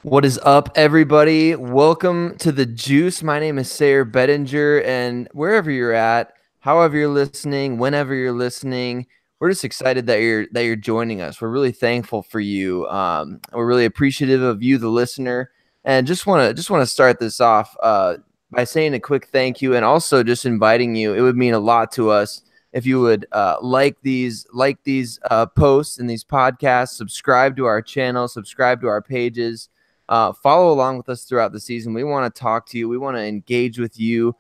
What is up, everybody? Welcome to the Juice. My name is Sayre Bedinger, and wherever you're at, however you're listening, whenever you're listening, we're just excited that you're joining us. We're really thankful for you. We're really appreciative of you, the listener, and just want to start this off by saying a quick thank you, and also just inviting you. It would mean a lot to us if you would like these posts and these podcasts, subscribe to our channel, subscribe to our pages. Follow along with us throughout the season. We want to talk to you. We want to engage with you.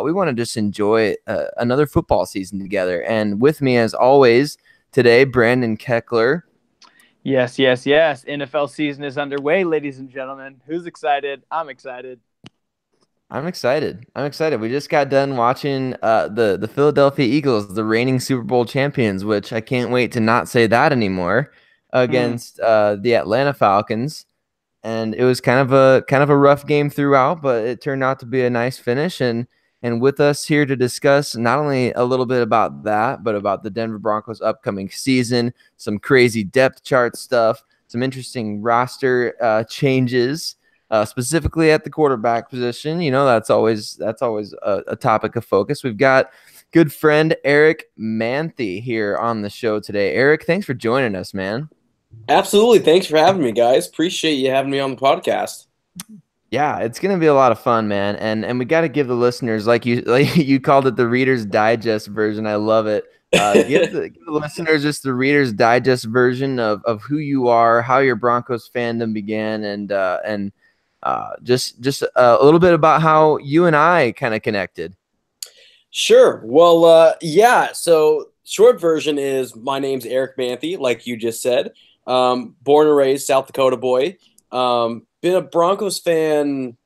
We want to just enjoy another football season together. And with me, as always, today, Brandon Keckler. Yes, yes, yes. NFL season is underway, ladies and gentlemen. Who's excited? I'm excited. I'm excited. We just got done watching the Philadelphia Eagles, the reigning Super Bowl champions, which I can't wait to not say that anymore, against the Atlanta Falcons. And it was kind of a rough game throughout, but it turned out to be a nice finish. And with us here to discuss not only a little bit about that, but about the Denver Broncos upcoming season, some crazy depth chart stuff, some interesting roster changes, specifically at the quarterback position. You know, that's always a topic of focus. We've got good friend Aric Manthey here on the show today. Aric, thanks for joining us, man. Absolutely. Thanks for having me, guys. Appreciate you having me on the podcast. Yeah, it's gonna be a lot of fun, man. And we got to give the listeners, like you called it, the Reader's Digest version. I love it. Give the listeners just the Reader's Digest version of who you are, how your Broncos fandom began, and just a little bit about how you and I kind of connected. Sure. Well, yeah. So short version is my name's Aric Manthey, like you just said. Born and raised South Dakota boy. Been a Broncos fan.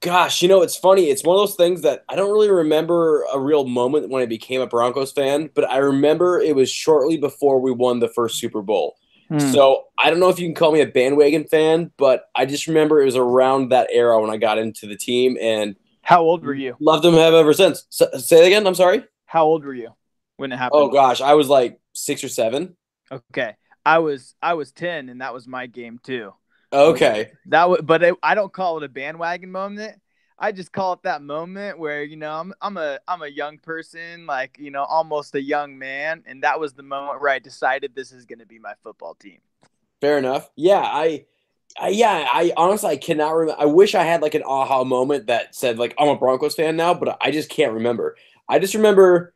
Gosh, it's funny. It's one of those things that I don't really remember a real moment when I became a Broncos fan, but I remember it was shortly before we won the first Super Bowl. So I don't know if you can call me a bandwagon fan, but I just remember it was around that era when I got into the team, and how old were you? Loved them have ever since. Say it again. I'm sorry. How old were you when it happened? Oh gosh, I was like 6 or 7. Okay, I was 10, and that was my game too. Okay, I don't call it a bandwagon moment. I just call it that moment where I'm a young person, like almost a young man, and that was the moment where I decided this is going to be my football team. Fair enough. Yeah, I honestly I cannot remember. I wish I had like an aha moment that said like I'm a Broncos fan now, but I just can't remember. I just remember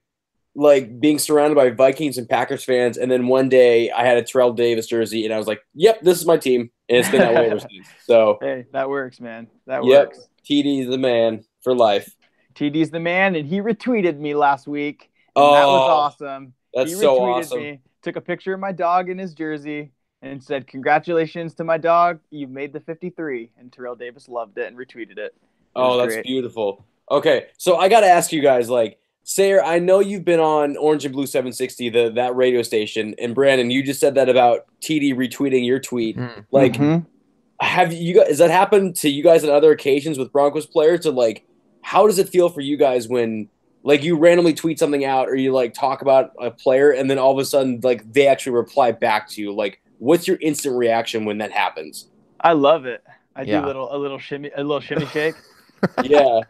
like being surrounded by Vikings and Packers fans, and then one day I had a Terrell Davis jersey, and I was like, "Yep, this is my team," and it's been that way ever since. So hey, that works, man. That works. TD's the man for life. TD's the man, and he retweeted me last week. And that was awesome. That's he so retweeted awesome. me, took a picture of my dog in his jersey, and said, "Congratulations to my dog. You've made the 53." And Terrell Davis loved it and retweeted it. That's beautiful. Okay, so I got to ask you guys, like, Sayre, I know you've been on Orange and Blue 760, that radio station, and Brandon, you just said that about TD retweeting your tweet. Like, have you guys? Has that happened to you guys on other occasions with Broncos players? Or like, how does it feel for you guys when like you randomly tweet something out, or you like talk about a player, and then all of a sudden like they actually reply back to you? Like, what's your instant reaction when that happens? I love it. I do a little shimmy shake. Yeah.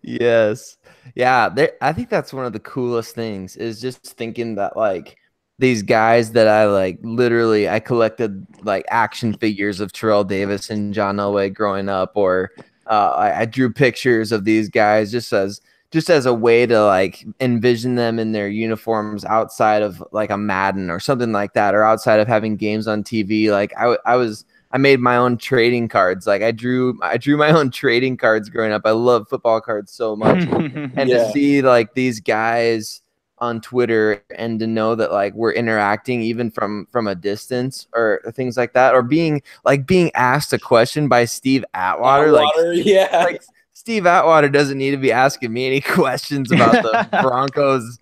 Yes. Yeah, I think that's one of the coolest things is just thinking that like these guys that I like literally I collected like action figures of Terrell Davis and John Elway growing up, or I drew pictures of these guys just as a way to like envision them in their uniforms outside of like a Madden or something like that, or outside of having games on TV. Like I made my own trading cards. Like I drew my own trading cards growing up. I love football cards so much. And to see like these guys on Twitter and to know that like we're interacting even from a distance or things like that, or being asked a question by Steve Atwater. Like Steve Atwater doesn't need to be asking me any questions about the Broncos,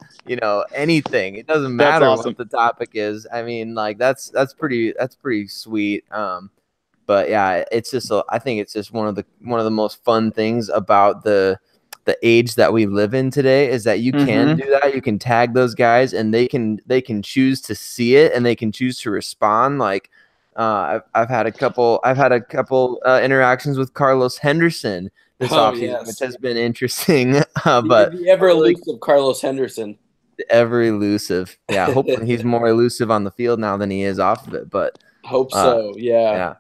anything. It doesn't matter what the topic is. I mean, like that's pretty sweet. But yeah, it's just I think it's just one of the most fun things about the age that we live in today is that you can do that. You can tag those guys and they can choose to see it and they can choose to respond. Like I've had a couple interactions with Carlos Henderson this offseason, which has been interesting. But the ever elusive Carlos Henderson. Ever elusive. Yeah, hopefully he's more elusive on the field now than he is off of it. But hope so. Yeah.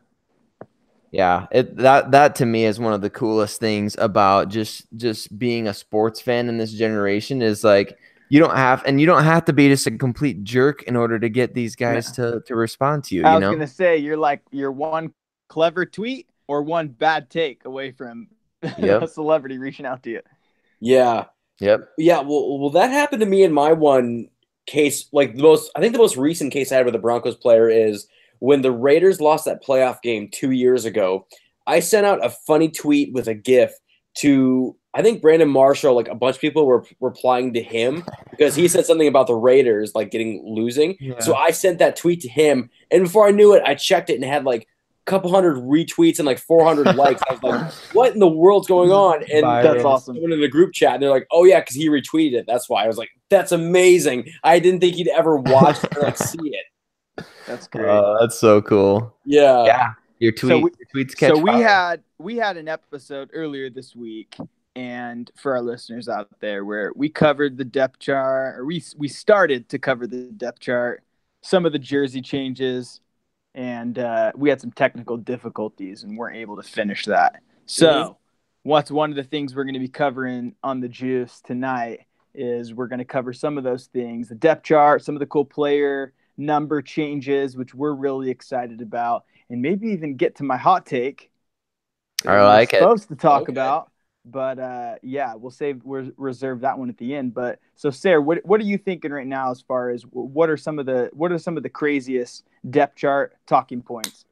That to me is one of the coolest things about just being a sports fan in this generation is like you don't have to be just a complete jerk in order to get these guys to respond to you. I was gonna say you're one clever tweet or one bad take away from a celebrity reaching out to you. Yeah. Yep. Yeah. Well, that happened to me in my one case. Like the most recent case I had with a Broncos player is when the Raiders lost that playoff game 2 years ago. I sent out a funny tweet with a GIF to, I think, Brandon Marshall. Like a bunch of people were replying to him because he said something about the Raiders like losing. Yeah. So I sent that tweet to him, and before I knew it, I checked it and had like couple hundred retweets and like 400 likes. I was like, what in the world's going on? And that's awesome. Someone in the group chat, and they're like, oh yeah, because he retweeted it. That's why. I was like, that's amazing. I didn't think he'd ever watch it or like see it. That's great. That's so cool. Yeah. Your tweets catch so fire. we had an episode earlier this week, and for our listeners out there, where we covered the depth chart, or we started to cover the depth chart, some of the jersey changes. And we had some technical difficulties and weren't able to finish that. So what's one of the things we're going to be covering on the Juice tonight is we're going to cover some of those things, the depth chart, some of the cool player number changes, which we're really excited about, and maybe even get to my hot take. I like it. Supposed to talk about. But we'll reserve that one at the end. But so Sayre, what are you thinking right now as far as what are some of the craziest depth chart talking points?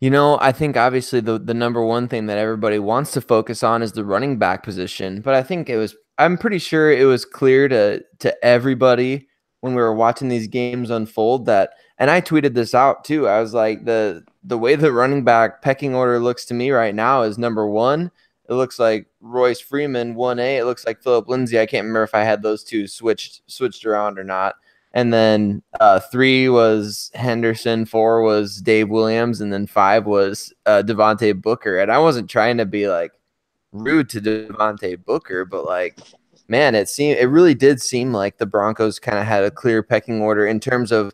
I think obviously the number one thing that everybody wants to focus on is the running back position. But I think I'm pretty sure it was clear to everybody when we were watching these games unfold that, and I tweeted this out too. I was like, the way the running back pecking order looks to me right now is number one. It looks like Royce Freeman, 1A. It looks like Phillip Lindsay. I can't remember if I had those two switched around or not. And then 3 was Henderson, 4 was Dave Williams, and then 5 was Devontae Booker. And I wasn't trying to be like rude to Devontae Booker, but like, man, it really did seem like the Broncos kind of had a clear pecking order in terms of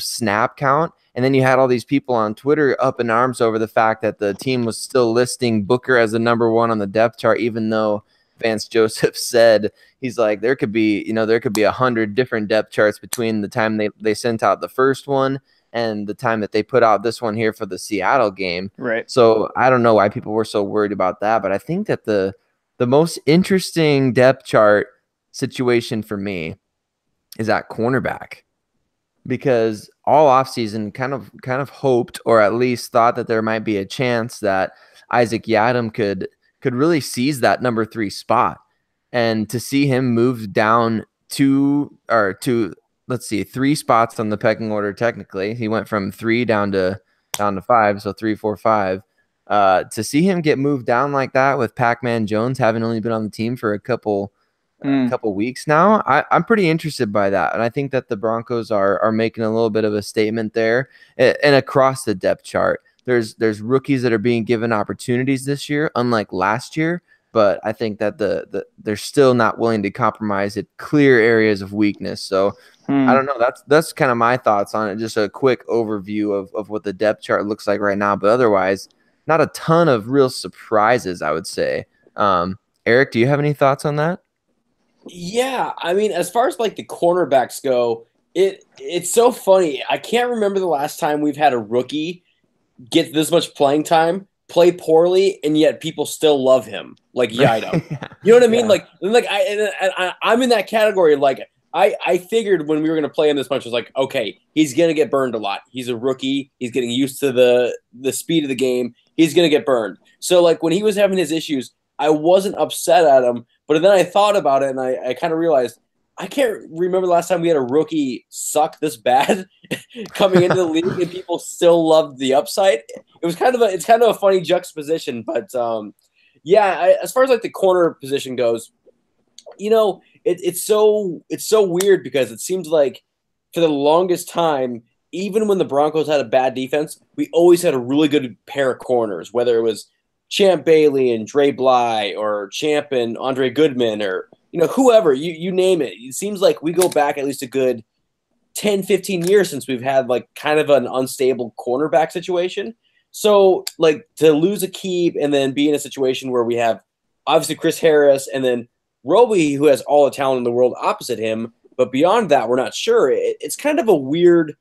snap count. And then you had all these people on Twitter up in arms over the fact that the team was still listing Booker as the number one on the depth chart, even though Vance Joseph said he's like, there could be 100 different depth charts between the time they sent out the first one and the time that they put out this one here for the Seattle game. Right. So I don't know why people were so worried about that, but I think that the most interesting depth chart situation for me is at cornerback. Because all offseason kind of hoped, or at least thought, that there might be a chance that Isaac Yiadom could really seize that number 3 spot, and to see him move down 3 spots on the pecking order. Technically, he went from 3 down to 5, so 3, 4, 5. To see him get moved down like that with Pac-Man Jones having only been on the team for a couple weeks now, I'm pretty interested by that. And I think that the Broncos are making a little bit of a statement there. And across the depth chart, there's rookies that are being given opportunities this year, unlike last year. But I think that they're still not willing to compromise at clear areas of weakness. So I don't know. That's kind of my thoughts on it. Just a quick overview of what the depth chart looks like right now. But otherwise, not a ton of real surprises, I would say. Aric, do you have any thoughts on that? Yeah, I mean, as far as like the cornerbacks go, it's so funny. I can't remember the last time we've had a rookie get this much playing time, play poorly, and yet people still love him, like Yiadom. You know what I mean? Yeah. I'm in that category. Like I figured when we were going to play him this much, I was like, okay, he's going to get burned a lot. He's a rookie. He's getting used to the speed of the game. He's going to get burned. So like when he was having his issues, I wasn't upset at him. But then I thought about it, and I kind of realized I can't remember the last time we had a rookie suck this bad coming into the league, and people still loved the upside. It's kind of a funny juxtaposition, but as far as like the corner position goes, it's so weird because it seems like for the longest time, even when the Broncos had a bad defense, we always had a really good pair of corners, whether it was Champ Bailey and Dre Bly or Champ and Andre Goodman or, whoever, you name it. It seems like we go back at least a good 10, 15 years since we've had like kind of an unstable cornerback situation. So like to lose a Keeb and then be in a situation where we have obviously Chris Harris and then Roby, who has all the talent in the world opposite him. But beyond that, we're not sure. It's kind of a weird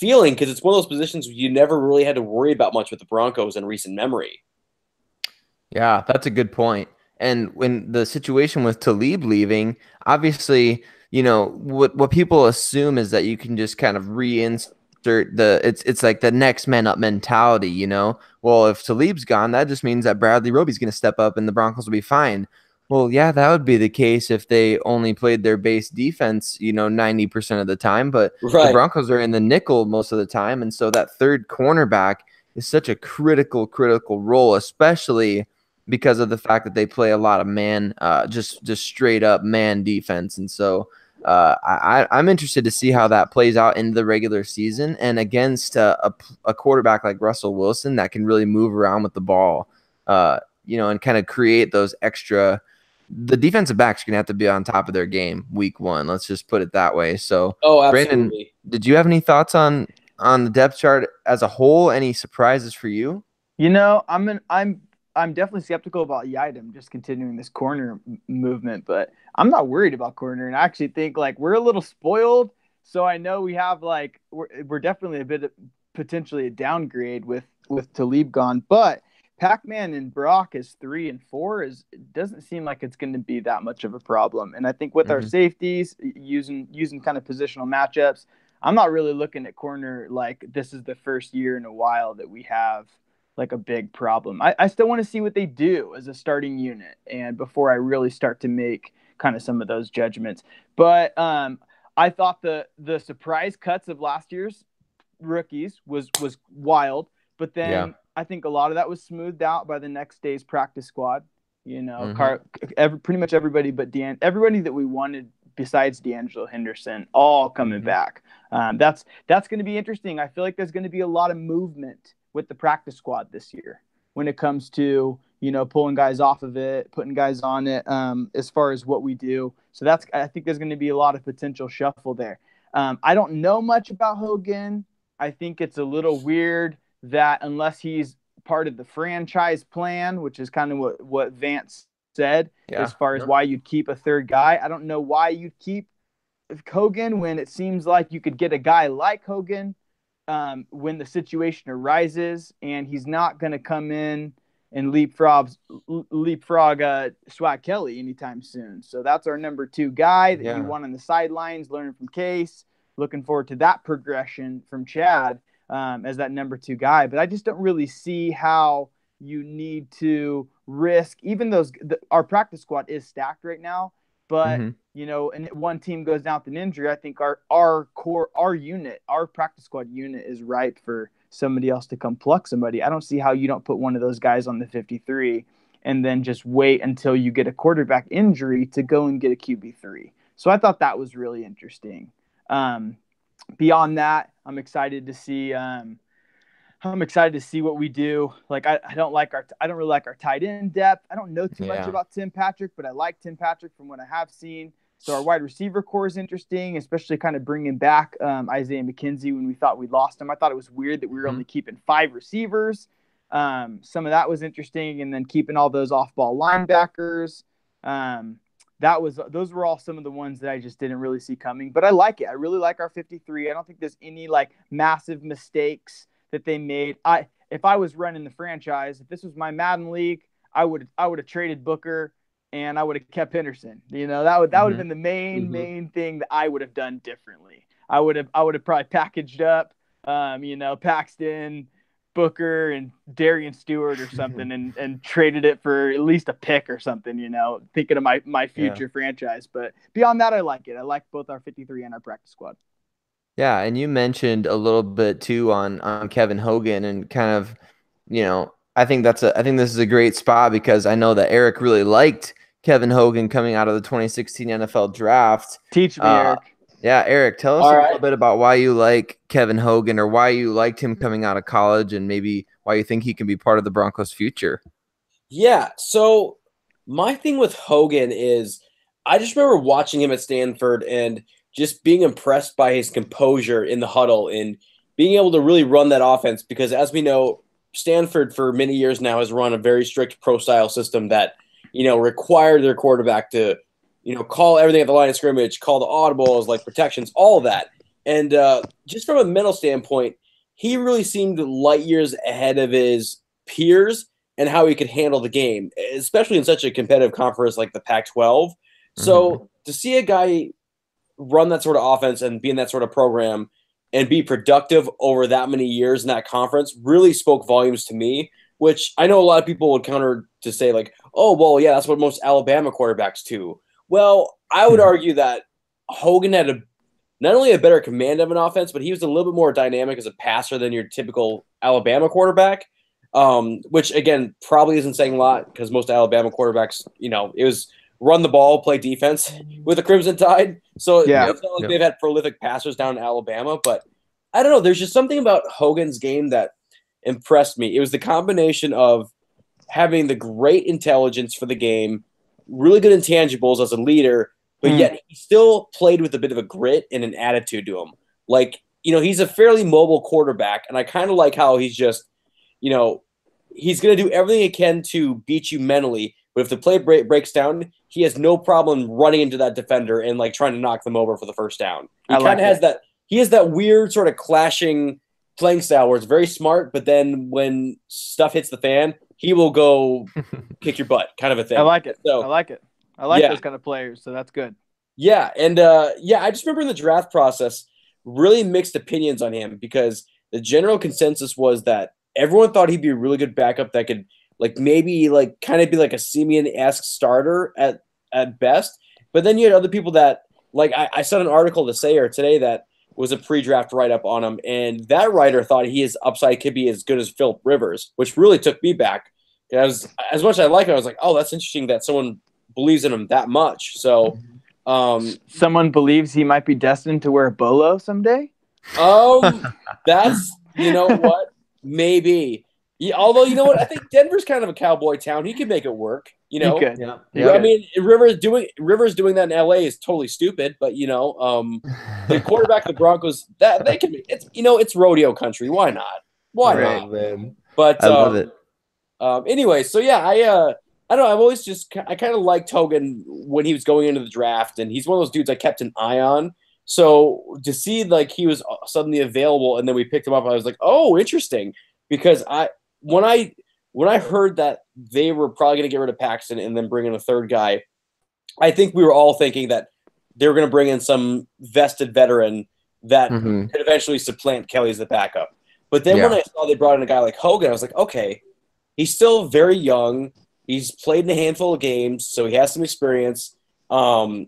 feeling because it's one of those positions you never really had to worry about much with the Broncos in recent memory. Yeah, that's a good point. And when the situation with Talib leaving, obviously, what people assume is that you can just kind of reinsert it's like the next man up mentality, Well, if Talib's gone, that just means that Bradley Roby's going to step up and the Broncos will be fine. Well, yeah, that would be the case if they only played their base defense, 90% of the time. But the Broncos are in the nickel most of the time. And so that third cornerback is such a critical role, especially because of the fact that they play a lot of man, just straight up man defense. And so I'm interested to see how that plays out in the regular season and against a quarterback like Russell Wilson that can really move around with the ball, and kind of create those extra. The defensive backs are going to have to be on top of their game week one. Let's just put it that way. So, absolutely. Brandon, did you have any thoughts on the depth chart as a whole? Any surprises for you? I'm definitely skeptical about Yiadom just continuing this corner movement, but I'm not worried about corner. And I actually think like we're a little spoiled. So I know we have like, we're definitely a bit of potentially a downgrade with Talib gone, but Pac-Man and Brock is 3 and 4 it doesn't seem like it's going to be that much of a problem. And I think with our safeties using kind of positional matchups, I'm not really looking at corner like this is the first year in a while that we have like a big problem. I still want to see what they do as a starting unit and before I really start to make kind of some of those judgments. But I thought the surprise cuts of last year's rookies was wild, but then I think a lot of that was smoothed out by the next day's practice squad. Pretty much everybody but everybody that we wanted besides D'Angelo Henderson, all coming back. That's going to be interesting. I feel like there's going to be a lot of movement with the practice squad this year when it comes to, pulling guys off of it, putting guys on it, as far as what we do. So I think there's going to be a lot of potential shuffle there. I don't know much about Hogan. I think it's a little weird that unless he's part of the franchise plan, which is kind of what Vance said, as far as why you'd keep a third guy. I don't know why you'd keep Hogan when it seems like you could get a guy like Hogan when the situation arises, and he's not going to come in and leapfrog Swag Kelly anytime soon. So that's our number 2 guy that you want on the sidelines, learning from Case. Looking forward to that progression from Chad as that number 2 guy. But I just don't really see how you need to risk, even our practice squad is stacked right now, but and one team goes down with an injury. I think our practice squad unit is ripe for somebody else to come pluck somebody. I don't see how you don't put one of those guys on the 53 and then just wait until you get a quarterback injury to go and get a QB3. So I thought that was really interesting. Beyond that, I'm excited to see what we do. Like I don't really like our tight end depth. I don't know too much about Tim Patrick, but I like Tim Patrick from what I have seen. So our wide receiver core is interesting, especially kind of bringing back Isaiah McKenzie when we thought we lost him. I thought it was weird that we were only keeping 5 receivers. Some of that was interesting, and then keeping all those off-ball linebackers. Those were all some of the ones that I just didn't really see coming. But I like it. I really like our 53. I don't think there's any like massive mistakes that they made. If I was running the franchise, if this was my Madden league, I would have traded Booker and I would have kept Henderson. That would have been the main thing that I would have done differently. I would have probably packaged up, Paxton, Booker, and Darian Stewart or something, and traded it for at least a pick or something. Thinking of my future franchise. But beyond that, I like it. I like both our 53 and our practice squad. Yeah, and you mentioned a little bit too on Kevin Hogan, and kind of, I think this is a great spot because I know that Aric really liked Kevin Hogan coming out of the 2016 NFL draft. Teach me, Aric. Yeah, Aric, tell us a little bit about why you like Kevin Hogan, or why you liked him coming out of college, and maybe why you think he can be part of the Broncos' future. Yeah, so my thing with Hogan is I just remember watching him at Stanford and just being impressed by his composure in the huddle and being able to really run that offense, because as we know, Stanford for many years now has run a very strict pro-style system that, required their quarterback to, call everything at the line of scrimmage, call the audibles, like protections, all of that. And just from a mental standpoint, he really seemed light years ahead of his peers and how he could handle the game, especially in such a competitive conference like the Pac-12. So to see a guy run that sort of offense and be in that sort of program and be productive over that many years in that conference really spoke volumes to me, which I know a lot of people would counter to say like, oh, well, yeah, that's what most Alabama quarterbacks do. Well, I would argue that Hogan had not only a better command of an offense, but he was a little bit more dynamic as a passer than your typical Alabama quarterback, which, again, probably isn't saying a lot because most Alabama quarterbacks, it was run the ball, play defense with the Crimson Tide. So it's not like they've had prolific passers down in Alabama. But I don't know. There's just something about Hogan's game that impressed me. It was the combination of having the great intelligence for the game, really good intangibles as a leader, but yet he still played with a bit of a grit and an attitude to him. Like, he's a fairly mobile quarterback, and I kind of like how he's just, he's going to do everything he can to beat you mentally, but if the play breaks down, he has no problem running into that defender and like trying to knock them over for the first down. He kind of has that. He has that weird sort of clashing playing style where it's very smart, but then when stuff hits the fan, he will go kick your butt, kind of a thing. I like it. So, I like it. I like those kind of players, so that's good. Yeah, and I just remember in the draft process, really mixed opinions on him, because the general consensus was that everyone thought he'd be a really good backup that could maybe kind of be like a Simeon-esque starter at best. But then you had other people that, I saw an article to Sayre today that was a pre-draft write-up on him, and that writer thought his upside could be as good as Philip Rivers, which really took me back. As much as I like it, I was like, oh, that's interesting that someone believes in him that much. So someone believes he might be destined to wear a bolo someday? That's, what? Maybe. Yeah, although, what? I think Denver's kind of a cowboy town. He could make it work. He could. Yeah. I mean, Rivers doing that in LA is totally stupid, but the quarterback of the Broncos, that they can. It's rodeo country. Why not? Why not? Man. But I love it. Anyway, so yeah, I don't know. I've always I kind of liked Hogan when he was going into the draft, and he's one of those dudes I kept an eye on. So to see he was suddenly available, and then we picked him up, I was like, oh, interesting, because when I heard that they were probably going to get rid of Paxton and then bring in a third guy, I think we were all thinking that they were going to bring in some vested veteran that could eventually supplant Kelly as the backup. But then when I saw they brought in a guy like Hogan, I was like, okay, he's still very young. He's played in a handful of games, so he has some experience. I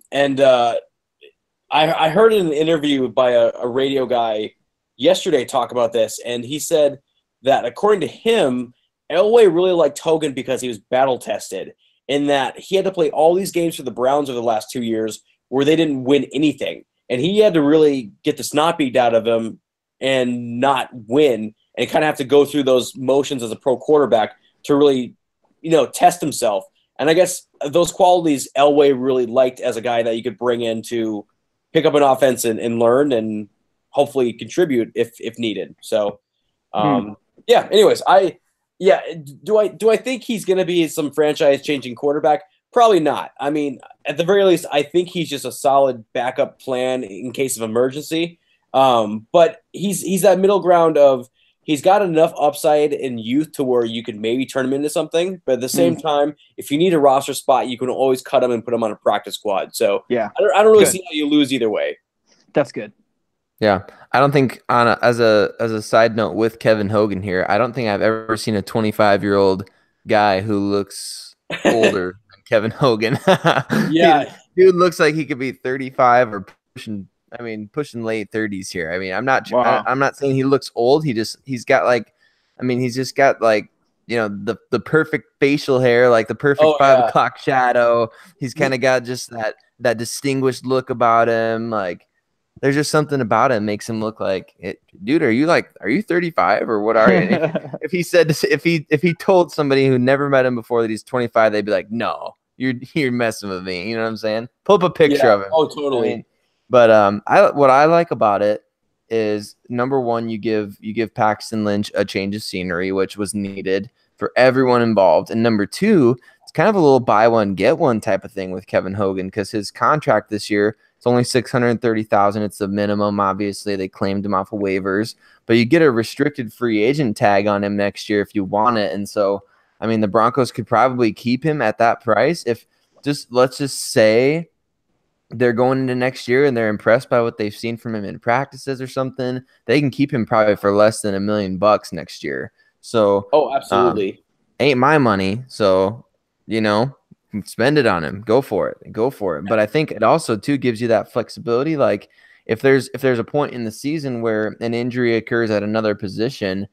heard in an interview by a radio guy yesterday talk about this, and he said that according to him, Elway really liked Hogan because he was battle-tested, in that he had to play all these games for the Browns over the last 2 years where they didn't win anything. And he had to really get the snot beat out of him and not win, and kind of have to go through those motions as a pro quarterback to really, test himself. And I guess those qualities Elway really liked as a guy that you could bring in to pick up an offense and learn and hopefully contribute if needed. So, anyways, do I think he's going to be some franchise-changing quarterback? Probably not. I mean, at the very least, I think he's just a solid backup plan in case of emergency. But he's that middle ground of he's got enough upside and youth to where you could maybe turn him into something. But at the same time, if you need a roster spot, you can always cut him and put him on a practice squad. So I don't really see how you lose either way. That's good. Yeah, I don't think as a side note with Kevin Hogan here, I don't think I've ever seen a 25-year-old guy who looks older than Kevin Hogan. Yeah, dude looks like he could be 35 or pushing late 30s here. I mean, I'm not saying he looks old. He's got he's just got the perfect facial hair, like the perfect 5 o'clock shadow. He's kind of got just that distinguished look about him, like. there's just something about it makes him look like it. Dude, are you 35 or what are you? If he said, if he told somebody who never met him before that he's 25, they'd be like, no, you're messing with me. You know what I'm saying? Pull up a picture of him. Oh, totally. I mean, but what I like about it is, number one, you give Paxton Lynch a change of scenery, which was needed for everyone involved. And number two, it's kind of a little buy one, get one type of thing with Kevin Hogan, because his contract this year, it's only $630,000. It's the minimum. Obviously, they claimed him off of waivers, but you get a restricted free agent tag on him next year if you want it. And so, I mean, the Broncos could probably keep him at that price. If let's just say they're going into next year and they're impressed by what they've seen from him in practices or something, they can keep him probably for less than $1 million next year. So, absolutely. Ain't my money. So, spend it on him. Go for it. But I think it also too gives you that flexibility. Like if there's a point in the season where an injury occurs at another position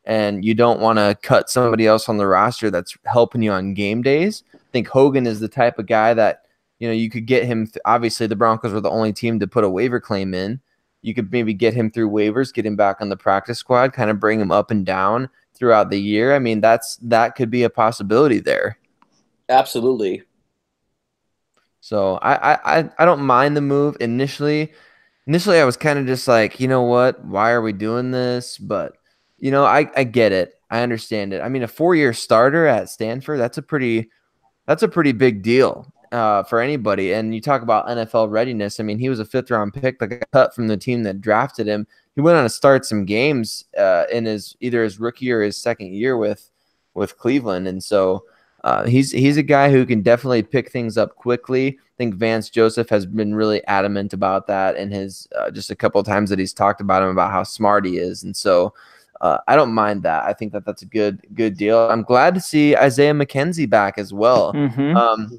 and you don't want to cut somebody else on the roster that's helping you on game days, I think Hogan is the type of guy that, you could get him. Obviously, the Broncos were the only team to put a waiver claim in. You could maybe get him through waivers, get him back on the practice squad, kind of bring him up and down throughout the year. I mean, that could be a possibility there. Absolutely. So I don't mind the move. Initially I was kind of just like, you know what? Why are we doing this? But I get it. I understand it. I mean, a 4-year starter at Stanford, that's a pretty big deal for anybody. And you talk about NFL readiness. I mean, he was a 5th-round pick that got cut from the team that drafted him. He went on to start some games in either his rookie or his second year with Cleveland. And so he's a guy who can definitely pick things up quickly. I think Vance Joseph has been really adamant about that in his just a couple of times that he's talked about him, about how smart he is. And so I don't mind that. I think that's a good deal. I'm glad to see Isaiah McKenzie back as well.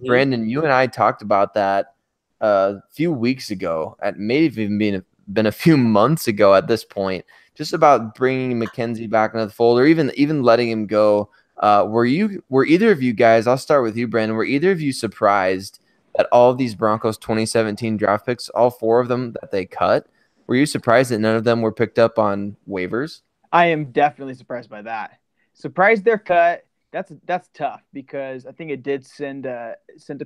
Brandon, you and I talked about that a few weeks ago. It may have even been a few months ago at this point, just about bringing McKenzie back into the fold, or even letting him go. Were either of you guys, I'll start with you, Brandon, were either of you surprised that all of these Broncos 2017 draft picks, all 4 of them that they cut, were you surprised that none of them were picked up on waivers? I am definitely surprised by that. Surprised they're cut. That's tough, because I think it did send a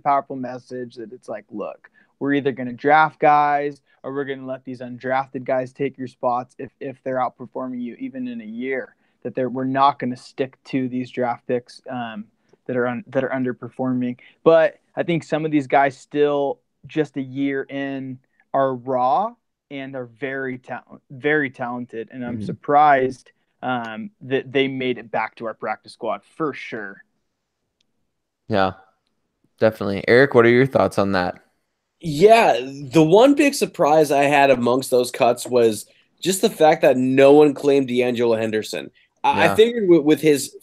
powerful message that it's like, look, we're either going to draft guys or we're going to let these undrafted guys take your spots if they're outperforming you even in a year. That we're not going to stick to these draft picks that are underperforming. But I think some of these guys still, just a year in, are raw and are very talented. And I'm surprised that they made it back to our practice squad for sure. Yeah, definitely. Aric, what are your thoughts on that? Yeah, the one big surprise I had amongst those cuts was just the fact that no one claimed D'Angelo Henderson. I figured with his,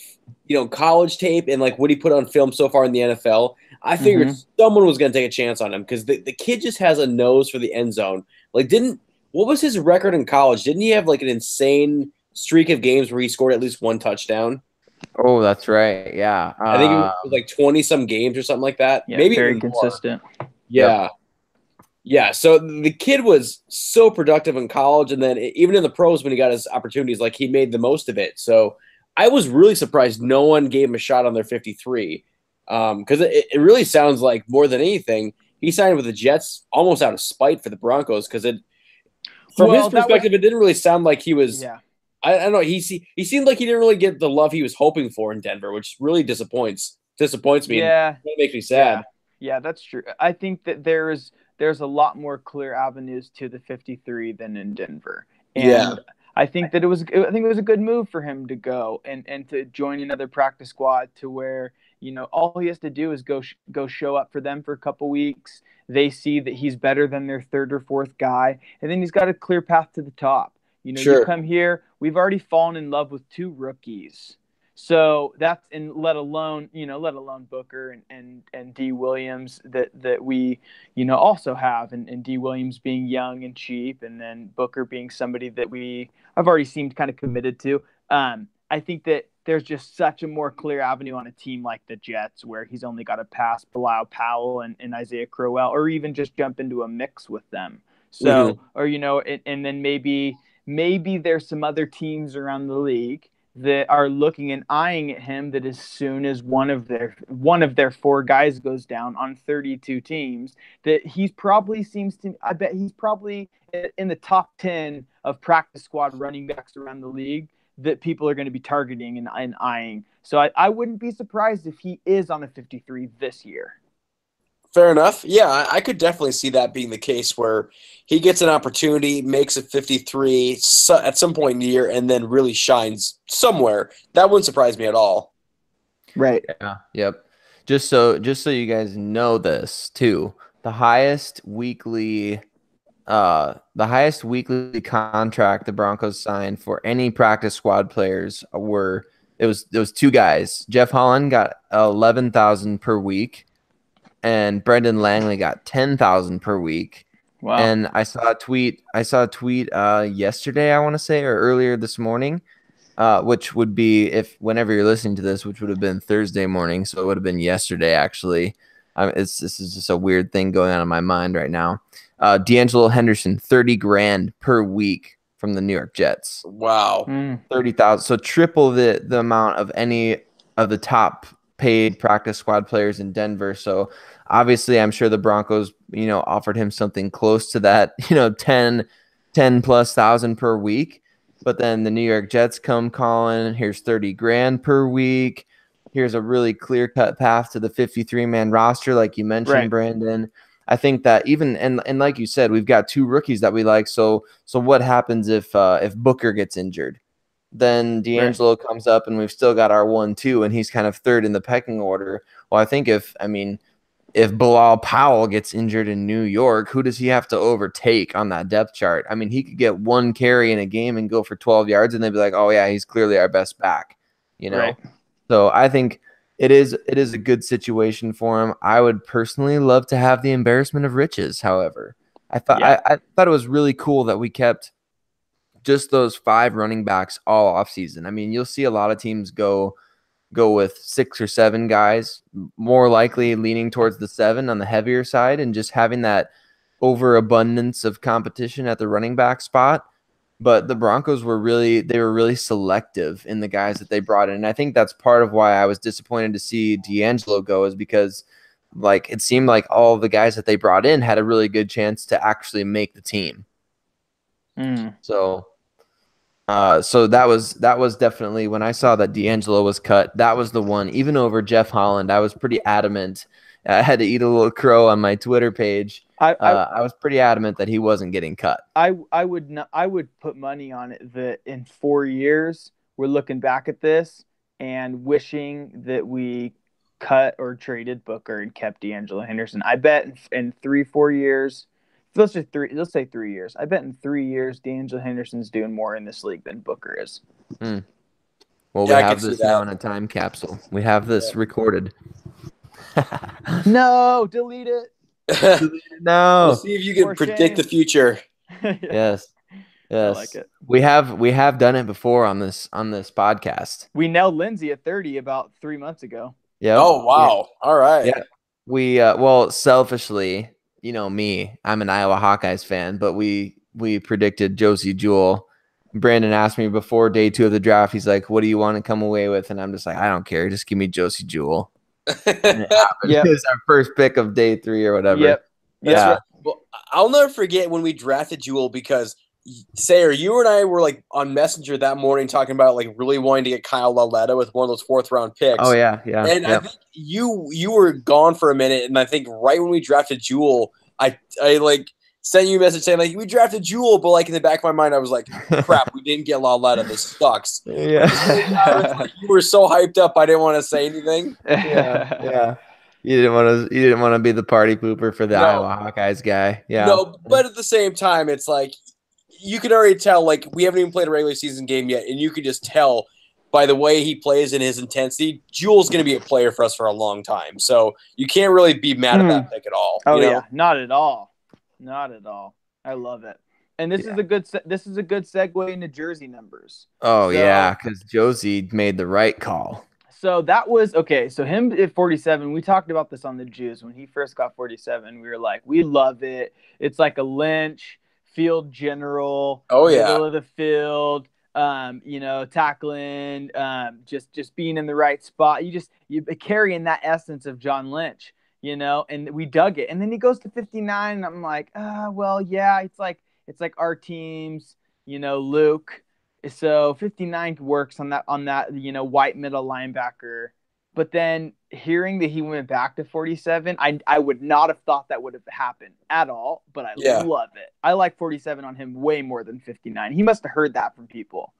college tape and like what he put on film so far in the NFL, I figured someone was going to take a chance on him, because the kid just has a nose for the end zone. Like, what was his record in college? Didn't he have like an insane streak of games where he scored at least 1 touchdown? Oh, that's right. Yeah. I think it was like 20-some games or something like that. Yeah, maybe very consistent. Yeah. Yep. Yeah, so the kid was so productive in college, and then even in the pros when he got his opportunities, like, he made the most of it. So I was really surprised no one gave him a shot on their 53, because it really sounds like, more than anything, he signed with the Jets almost out of spite for the Broncos, because from his perspective, it didn't really sound like he was. Yeah. I don't know. He seemed like he didn't really get the love he was hoping for in Denver, which really disappoints me. Yeah, it makes me sad. Yeah, that's true. I think that there's a lot more clear avenues to the 53 than in Denver. And I think that it was a good move for him to go and to join another practice squad, to where, all he has to do is go show up for them for a couple weeks. They see that he's better than their 3rd or 4th guy, and then he's got a clear path to the top. You come here, we've already fallen in love with 2 rookies. So that's, and let alone Booker and D Williams that we, also have, and D Williams being young and cheap, and then Booker being somebody that I've already seemed kind of committed to. I think that there's just such a more clear avenue on a team like the Jets, where he's only got to pass Bilal Powell and Isaiah Crowell, or even just jump into a mix with them. So, or and then maybe there's some other teams around the league that are looking and eyeing at him, that as soon as one of their 4 guys goes down on 32 teams, that I bet he's probably in the top 10 of practice squad running backs around the league that people are going to be targeting and eyeing. So I wouldn't be surprised if he is on the 53 this year. Fair enough. Yeah, I could definitely see that being the case, where he gets an opportunity, makes it 53 at some point in the year, and then really shines somewhere. That wouldn't surprise me at all. Right. Yeah. Yep. Just so you guys know this too, the highest weekly contract the Broncos signed for any practice squad players it was 2 guys. Jeff Holland got 11,000 per week, and Brendan Langley got 10,000 per week. Wow. And I saw a tweet yesterday, I want to say, or earlier this morning, which would be, if whenever you're listening to this, which would have been Thursday morning, so it would have been yesterday actually. This is just a weird thing going on in my mind right now. D'Angelo Henderson, $30,000 per week from the New York Jets. Wow. 30,000. So triple the amount of any of the top paid practice squad players in Denver. So obviously I'm sure the Broncos, offered him something close to that, 10 plus thousand per week. But then the New York Jets come calling, here's $30,000 per week. Here's a really clear-cut path to the 53-man roster, like you mentioned, right, Brandon. I think that even and like you said, we've got 2 rookies that we like. So what happens if Booker gets injured? Then D'Angelo comes up, and we've still got our 1-2, and he's kind of third in the pecking order. Well, I think if Bilal Powell gets injured in New York, who does he have to overtake on that depth chart? I mean, he could get 1 carry in a game and go for 12 yards, and they'd be like, oh yeah, he's clearly our best back, Right. So I think it is a good situation for him. I would personally love to have the embarrassment of riches. However, I thought it was really cool that we kept just those 5 running backs all offseason. I mean, you'll see a lot of teams go with 6 or 7 guys, more likely leaning towards the 7 on the heavier side, and just having that overabundance of competition at the running back spot. But the Broncos were really selective in the guys that they brought in. And I think that's part of why I was disappointed to see D'Angelo go, is because it seemed like all the guys that they brought in had a really good chance to actually make the team. So that was definitely, when I saw that D'Angelo was cut, that was the one, even over Jeff Holland. I was pretty adamant. I had to eat a little crow on my Twitter page. I was pretty adamant that he wasn't getting cut. I would put money on it that in 4 years we're looking back at this and wishing that we cut or traded Booker and kept D'Angelo Henderson. I bet in 3-4 years, let's say 3 years. I bet in 3 years D'Angelo Henderson's doing more in this league than Booker is. Well, we have this now in a time capsule. We have this recorded. No, delete it. No. We'll see if you can predict the future. Yes. I like it. We have done it before on this podcast. We nailed Lindsay at 30 about 3 months ago. Yeah. Oh wow. Yeah. All right. Yeah. We well, selfishly, me, I'm an Iowa Hawkeyes fan, but we predicted Josie Jewell. Brandon asked me before day 2 of the draft, he's like, what do you want to come away with? And I'm just like, I don't care. Just give me Josie Jewell. It was our first pick of day 3 or whatever. Yep. Yeah. Right. Well, I'll never forget when we drafted Jewell, because Sayre, you and I were on Messenger that morning talking about really wanting to get Kyle Lauletta with one of those 4th round picks. Oh yeah. And I think you were gone for a minute, and I think right when we drafted Jewell, I sent you a message saying we drafted Jewell, but in the back of my mind I was like, crap, we didn't get Lauletta. This sucks. Yeah. You were so hyped up, I didn't want to say anything. Yeah. You didn't want to be the party pooper for the Iowa Hawkeyes guy. Yeah. No, but at the same time, it's you can already tell, we haven't even played a regular season game yet, and you can just tell by the way he plays and his intensity, Jewell's going to be a player for us for a long time. So you can't really be mad at that pick at all. Oh yeah, not at all. Not at all. I love it. And this is a good segue into jersey numbers. Oh, yeah, because Josie made the right call. So that was okay. So him at 47, we talked about this on the Jews when he first got 47. We were like, we love it. It's like a Lynch field general, Oh yeah. middle of the field, tackling, just being in the right spot. You carrying that essence of John Lynch, and we dug it. And then he goes to 59, and I'm like, well, yeah, it's like our teams, Luke. So 59 works on that, white middle linebacker. But then hearing that he went back to 47, I would not have thought that would have happened at all, but I love it. I like 47 on him way more than 59. He must have heard that from people.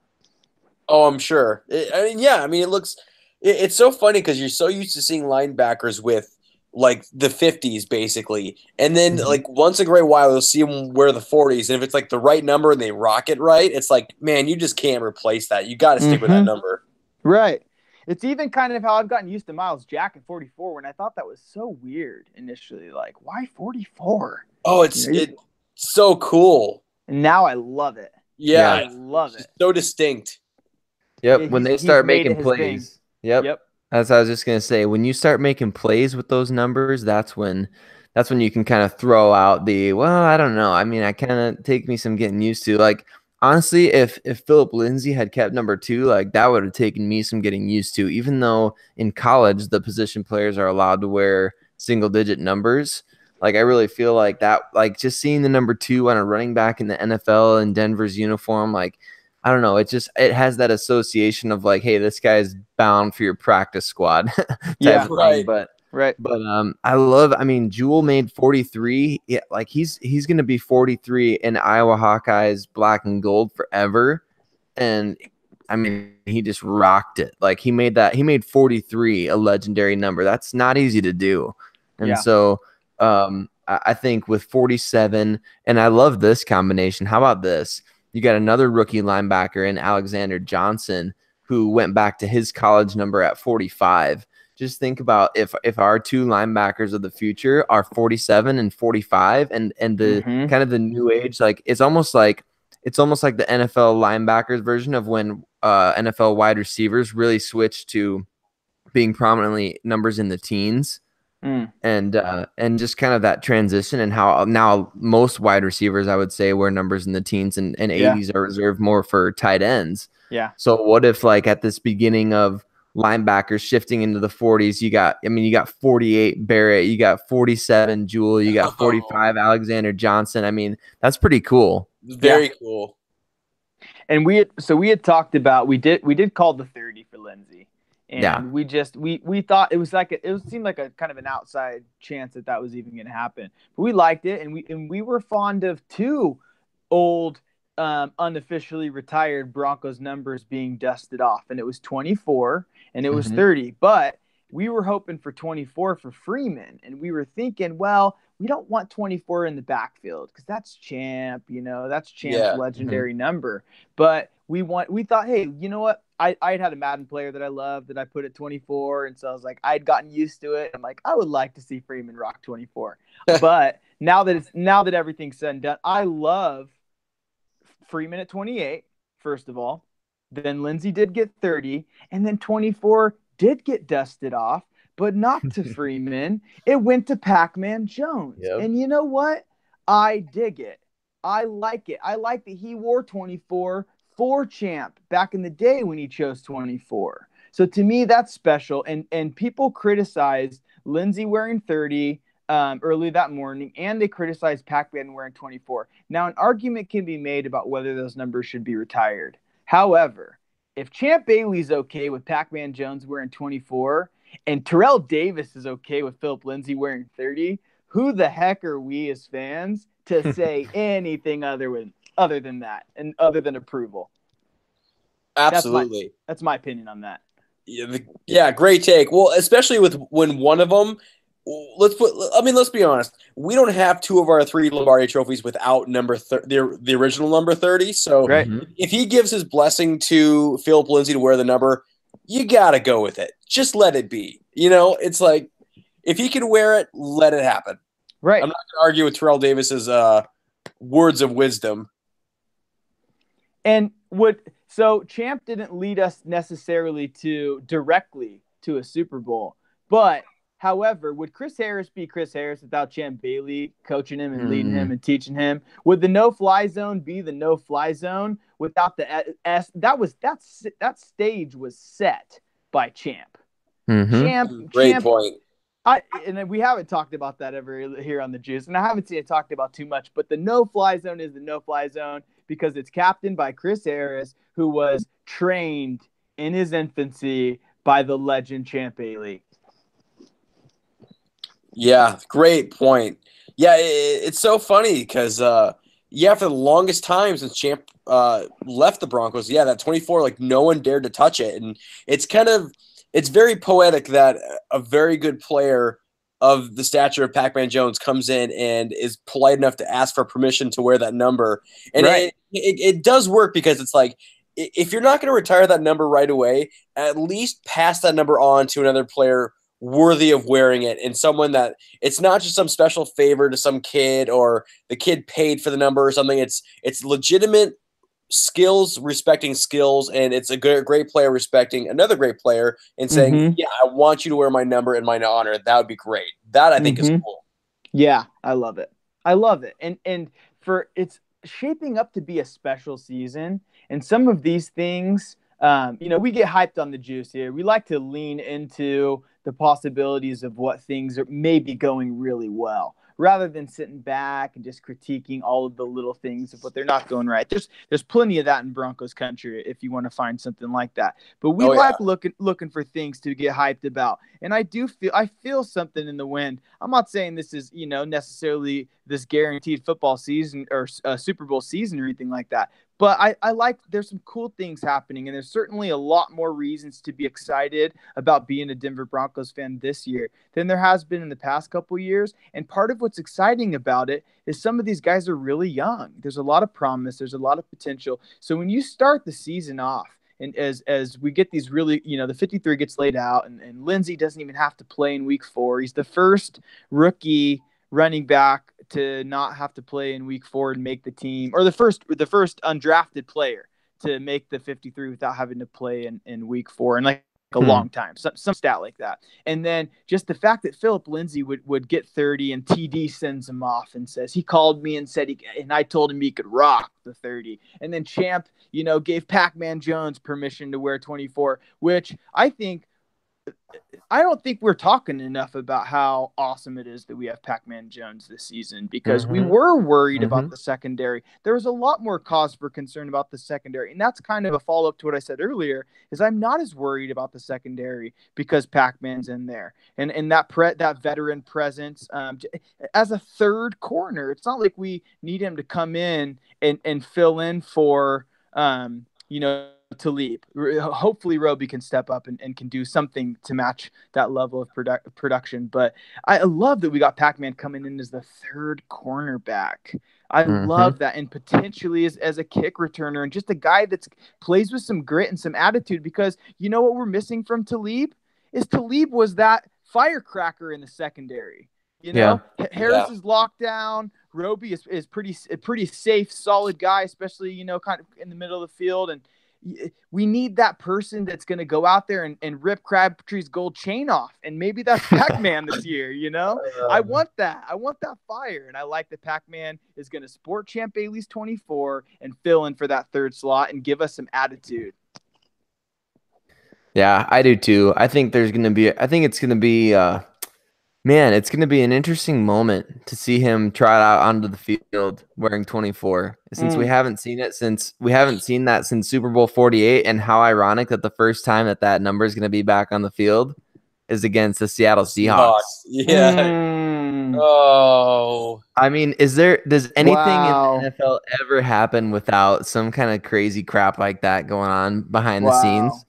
Oh, I'm sure. It's so funny because you're so used to seeing linebackers with like the 50s basically. And then like once in a great while, you'll see them wear the 40s. And if it's like the right number and they rock it right, it's like, man, you just can't replace that. You got to stick with that number. Right. It's even kind of how I've gotten used to Miles Jack at 44 when I thought that was so weird initially. Like, why 44? Oh, it's so cool. And now I love it. Yeah. I love it. So distinct. Yep. When they start making plays. Yep. As I was just going to say, when you start making plays with those numbers, that's when you can kind of throw out I don't know. I mean, I kind of take me some getting used to. Like, honestly, if Philip Lindsay had kept number 2, like that would have taken me some getting used to, even though in college the position players are allowed to wear single digit numbers. Like, I really feel like that, like just seeing the number 2 on a running back in the NFL in Denver's uniform, like, I don't know. It has that association of like, hey, this guy's bound for your practice squad. Yeah, right. But I mean, Jewell made 43. Yeah, like he's going to be 43 in Iowa Hawkeyes black and gold forever. And I mean, he just rocked it. Like he made 43 a legendary number. That's not easy to do. And so I think with 47, and I love this combination. How about this? You got another rookie linebacker in Alexander Johnson who went back to his college number at 45. Just think about if our 2 linebackers of the future are 47 and 45 and the kind of the new age, like it's almost like the NFL linebackers version of when NFL wide receivers really switched to being prominently numbers in the teens. And just kind of that transition and how now most wide receivers, I would say, wear numbers in the teens and 80s are reserved more for tight ends. Yeah. So what if like at this beginning of linebackers shifting into the 40s, you got 48 Barrett, you got 47 Jewell, you got 45 Alexander Johnson. I mean, that's pretty cool. Very cool. And we had talked about we did call the 30 for Lindsay. And we thought it seemed like a kind of an outside chance that was even going to happen. But we liked it, and we were fond of 2 old, unofficially retired Broncos numbers being dusted off, and it was 24 and it was 30. But we were hoping for 24 for Freeman, and we were thinking, well, we don't want 24 in the backfield because that's Champ, that's Champ's legendary number. But we thought, hey, you know what? I'd had a Madden player that I loved that I put at 24, and so I was like, I'd gotten used to it. I'm like, I would like to see Freeman rock 24. But now that everything's said and done, I love Freeman at 28, first of all. Then Lindsay did get 30, and then 24 did get dusted off, but not to Freeman. It went to Pac-Man Jones. Yep. And you know what? I dig it. I like it. I like that he wore 24 for Champ back in the day when he chose 24. So to me, that's special. And people criticized Lindsay wearing 30 early that morning, and they criticized Pac-Man wearing 24. Now, an argument can be made about whether those numbers should be retired. However, if Champ Bailey's okay with Pac-Man Jones wearing 24 and Terrell Davis is okay with Philip Lindsay wearing 30, who the heck are we as fans to say anything other than that and other than approval? Absolutely. That's my opinion on that. Yeah, great take. Well, especially when one of them, let's be honest. We don't have 2 of our 3 Lombardi trophies without the original number 30. So if he gives his blessing to Philip Lindsay to wear the number, you got to go with it. Just let it be. It's like if he can wear it, let it happen. Right. I'm not going to argue with Terrell Davis's words of wisdom. And so Champ didn't lead us necessarily to directly to a Super Bowl. But however, would Chris Harris be Chris Harris without Champ Bailey coaching him and leading him and teaching him? Would the no-fly zone be the no-fly zone without the S? That stage was set by Champ. Great point. And we haven't talked about that ever here on the Juice, and I haven't seen it talked about too much. But the no-fly zone is the no-fly zone because it's captained by Chris Harris, who was trained in his infancy by the legend Champ Bailey. Yeah, great point. Yeah, it's so funny because, for the longest time since Champ left the Broncos, that 24, like no one dared to touch it. And it's very poetic that a very good player of the stature of Pac-Man Jones comes in and is polite enough to ask for permission to wear that number. And it does work because it's like, if you're not going to retire that number right away, at least pass that number on to another player worthy of wearing it, and someone that it's not just some special favor to some kid or the kid paid for the number or something. It's legitimate skills, respecting skills, and it's a great player respecting another great player and saying, yeah, I want you to wear my number in my honor. That would be great. That I think is cool. Yeah, I love it. And for it's shaping up to be a special season, and some of these things, we get hyped on the Juice here. We like to lean into the possibilities of what things are maybe going really well, rather than sitting back and just critiquing all of the little things of what they're not going right. There's plenty of that in Broncos country if you want to find something like that. But we looking for things to get hyped about. And I feel something in the wind. I'm not saying this is, necessarily this guaranteed football season or Super Bowl season or anything like that. But I like there's some cool things happening, and there's certainly a lot more reasons to be excited about being a Denver Broncos fan this year than there has been in the past couple years. And part of what's exciting about it is some of these guys are really young. There's a lot of promise. There's a lot of potential. So when you start the season off, and as we get these really, the 53 gets laid out, and Lindsey doesn't even have to play in week 4. He's the first rookie running back to not have to play in week 4 and make the team, or the first undrafted player to make the 53 without having to play in week 4 and like a long time, some stat like that. And then just the fact that Philip Lindsay would get 30 and TD sends him off and says he called me and said and I told him he could rock the 30. And then Champ, gave Pac-Man Jones permission to wear 24, which I don't think we're talking enough about how awesome it is that we have Pac-Man Jones this season, because we were worried about the secondary. There was a lot more cause for concern about the secondary. And that's kind of a follow-up to what I said earlier, is I'm not as worried about the secondary because Pac-Man's in there. And that veteran presence as a third corner. It's not like we need him to come in and fill in for, Talib. Hopefully Roby can step up and can do something to match that level of production. But I love that we got Pac-Man coming in as the third cornerback. I love that. And potentially as a kick returner, and just a guy that plays with some grit and some attitude, because you know what we're missing from Talib is Talib was that firecracker in the secondary. Harris is locked down. Roby is pretty safe, solid guy, especially, kind of in the middle of the field. And we need that person that's going to go out there and rip Crabtree's gold chain off. And maybe that's Pac-Man this year, I want that. I want that fire. And I like that Pac-Man is going to sport Champ Bailey's 24 and fill in for that third slot and give us some attitude. Yeah, I do too. I think it's going to be man, it's going to be an interesting moment to see him trot out onto the field wearing 24, since we haven't seen that since Super Bowl 48. And how ironic that the first time that number is going to be back on the field is against the Seattle Seahawks. Yeah. Oh. I mean, does anything in the NFL ever happen without some kind of crazy crap like that going on behind the scenes?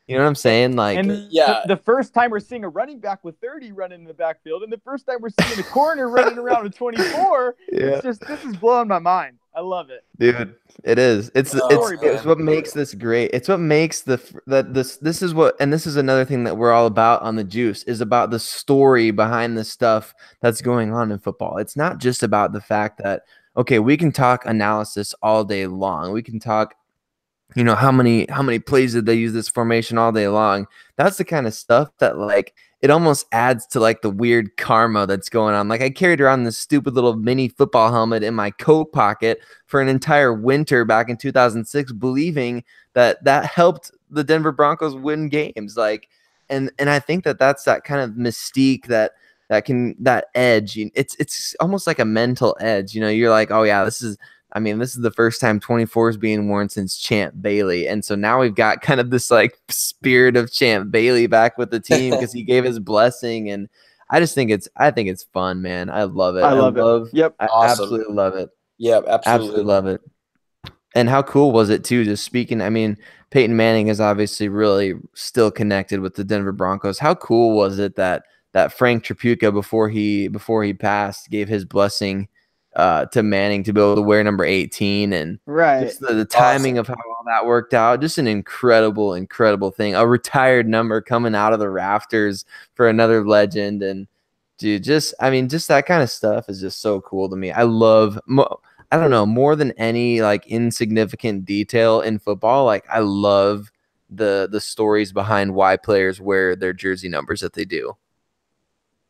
You know what I'm saying? Like, the first time we're seeing a running back with 30 running in the backfield, and the first time we're seeing a corner running around with 24, this is blowing my mind. I love it, dude. It is. It's what makes this great. It's what makes this is another thing that we're all about on the Juice, is about the story behind the stuff that's going on in football. It's not just about the fact that, okay, we can talk analysis all day long. We can talk you know, how many plays did they use this formation all day long? That's the kind of stuff that like it almost adds to like the weird karma that's going on. Like I carried around this stupid little mini football helmet in my coat pocket for an entire winter back in 2006, believing that that helped the Denver Broncos win games. Like, and I think that that's that kind of mystique that edge. It's almost like a mental edge. You know, you're like, oh yeah, this is the first time 24 is being worn since Champ Bailey. And so now we've got kind of this like spirit of Champ Bailey back with the team because he gave his blessing. And I think it's fun, man. I love it. I love it. Yep. I Awesome. absolutely love it. Yeah, Absolutely love it. And how cool was it too? Just speaking, I mean, Peyton Manning is obviously really still connected with the Denver Broncos. How cool was it that Frank Tripucka before he passed gave his blessing to Manning to be able to wear number 18, and just the timing of how all that worked out, just an incredible thing. A retired number coming out of the rafters for another legend, and dude, just that kind of stuff is just so cool to me. I love, I don't know, more than any like insignificant detail in football, like I love the stories behind why players wear their jersey numbers that they do.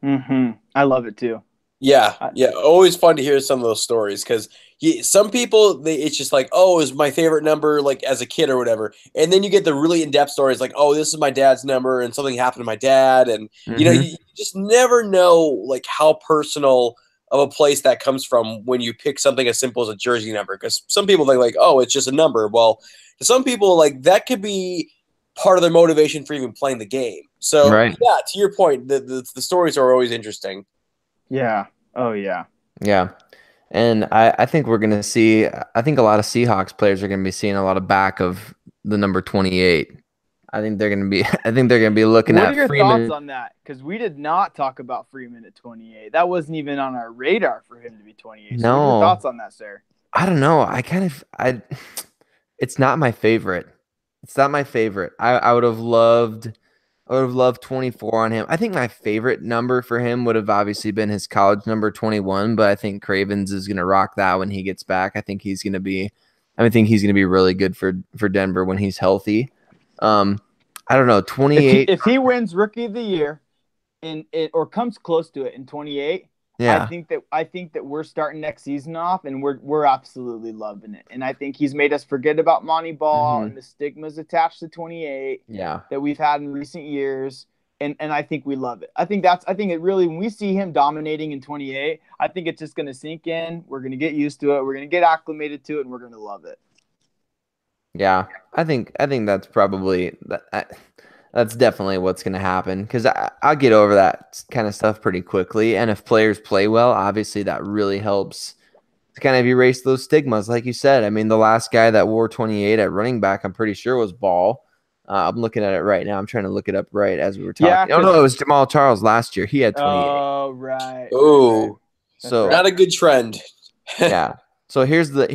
I love it too. Yeah. Always fun to hear some of those stories because some people, it's just like, oh, it's my favorite number, like as a kid or whatever. And then you get the really in-depth stories like, oh, this is my dad's number and something happened to my dad. And, you know, you just never know like how personal of a place that comes from when you pick something as simple as a jersey number. Because some people think like, oh, it's just a number. Well, to some people, like that could be part of their motivation for even playing the game. So, yeah, to your point, the stories are always interesting. Yeah. Oh, yeah. Yeah. And I think we're going to see – I think a lot of Seahawks players are going to be seeing a lot of back of the number 28. I think they're going to be looking at Freeman. What are your thoughts on that? Because we did not talk about Freeman at 28. That wasn't even on our radar for him to be 28. So what are your thoughts on that, sir? I don't know. It's not my favorite. It's not my favorite. I would have loved 24 on him. I think my favorite number for him would have obviously been his college number 21, but I think Cravens is going to rock that when he gets back. I think he's going to be really good for Denver when he's healthy. I don't know, 28. If he wins Rookie of the Year or comes close to it in 28, yeah. I think that we're starting next season off and we're absolutely loving it. And I think he's made us forget about Monty Ball and the stigmas attached to 28 that we've had in recent years. And I think we love it. I think it really, when we see him dominating in 28, I think it's just going to sink in. We're going to get used to it. We're going to get acclimated to it, and we're going to love it. Yeah, I think that's probably that's definitely what's going to happen because I'll get over that kind of stuff pretty quickly. And if players play well, obviously that really helps to kind of erase those stigmas. Like you said, I mean, the last guy that wore 28 at running back, I'm pretty sure was Ball. I'm looking at it right now. I'm trying to look it up right as we were talking. Yeah, no, it was Jamal Charles last year. He had 28. Oh, right. Oh, so not a good trend. Yeah. So here's the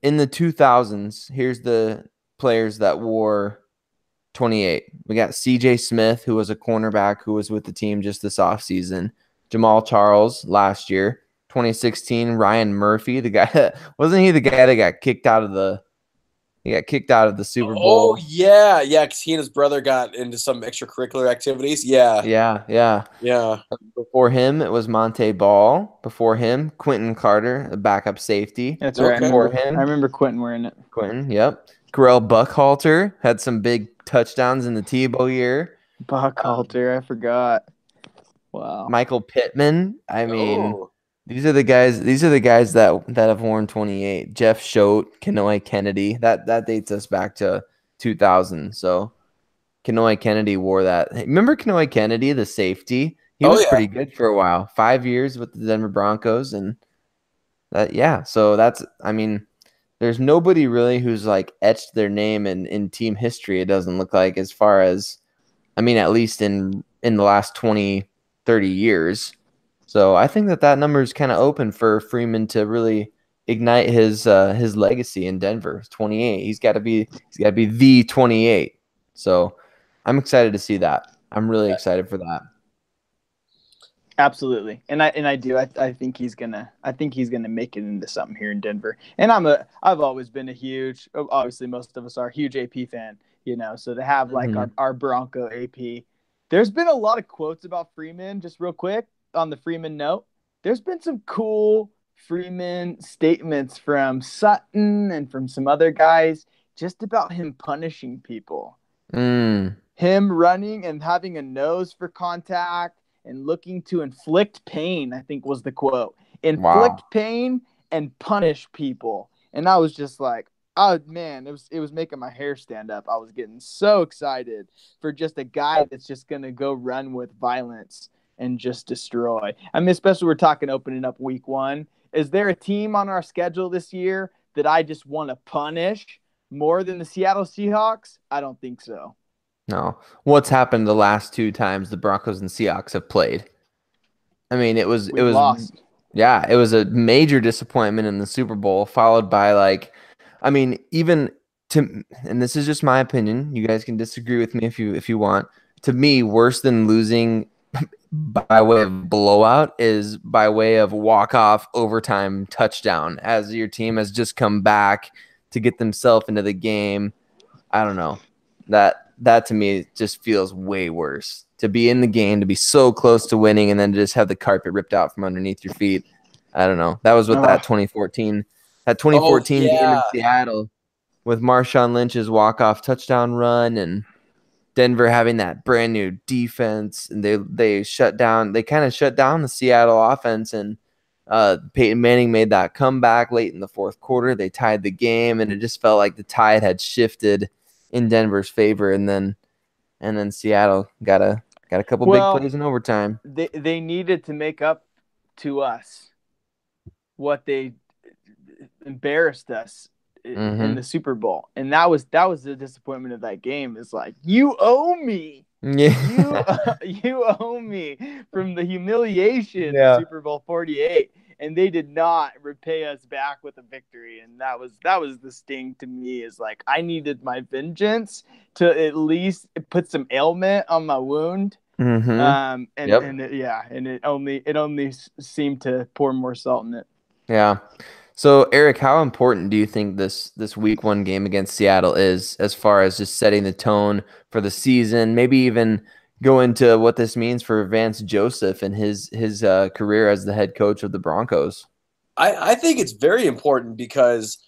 in the 2000s, here's the players that wore 28. We got CJ Smith, who was a cornerback who was with the team just this offseason. Jamal Charles last year. 2016, Ryan Murphy, the guy wasn't he the guy that got kicked out of the Super Bowl? Oh yeah, because he and his brother got into some extracurricular activities. Yeah. Before him, it was Monte Ball. Before him, Quentin Carter, the backup safety. That's right. I remember Quentin wearing it. Yep. Corell Buckhalter had some big touchdowns in the Tebow year. Buckhalter, I forgot. Wow. Michael Pittman. I mean, these are the guys that have worn 28. Jeff Choate, Kenoy Kennedy. That dates us back to 2000. So Kenoy Kennedy wore that. Remember Kenoy Kennedy, the safety? He was pretty good for a while. 5 years with the Denver Broncos, and so that's, I mean, there's nobody really who's like etched their name in team history, it doesn't look like, as far as, I mean, at least in the last 20, 30 years. So I think that number is kind of open for Freeman to really ignite his legacy in Denver. 28. He's got to be the 28. So I'm excited to see that. I'm really excited for that. Absolutely, and I do. I think he's gonna make it into something here in Denver. And I've always been a huge, obviously most of us are huge AP fan, So to have like our Bronco AP, there's been a lot of quotes about Freeman. Just real quick on the Freeman note, there's been some cool Freeman statements from Sutton and from some other guys just about him punishing people, him running and having a nose for contact and looking to inflict pain, I think was the quote. Inflict pain and punish people. And I was just like, oh man, it was making my hair stand up. I was getting so excited for just a guy that's just gonna go run with violence and just destroy. I mean, especially we're talking opening up week 1. Is there a team on our schedule this year that I just want to punish more than the Seattle Seahawks? I don't think so. No. What's happened the last 2 times the Broncos and Seahawks have played? I mean, it was lost. Yeah, it was a major disappointment in the Super Bowl, followed by and this is just my opinion. You guys can disagree with me if you want. To me, worse than losing by way of blowout is by way of walk-off overtime touchdown, as your team has just come back to get themselves into the game. I don't know. That to me just feels way worse. To be in the game, to be so close to winning, and then to just have the carpet ripped out from underneath your feet. I don't know. That was what that 2014 game in Seattle with Marshawn Lynch's walk-off touchdown run and Denver having that brand new defense, and they kind of shut down the Seattle offense, and Peyton Manning made that comeback late in the fourth quarter. They tied the game, and it just felt like the tide had shifted in Denver's favor, and then Seattle got a couple big plays in overtime. They needed to make up to us what they embarrassed us in the Super Bowl, and that was the disappointment of that game. Is like, you owe me. Yeah. You owe me from the humiliation of Super Bowl 48, and they did not repay us back with a victory. And that was the sting to me. Is like, I needed my vengeance to at least put some ailment on my wound. And it only seemed to pour more salt in it. Yeah. So, Aric, how important do you think this week 1 game against Seattle is, as far as just setting the tone for the season? Maybe even go into what this means for Vance Joseph and his career as the head coach of the Broncos. I think it's very important because,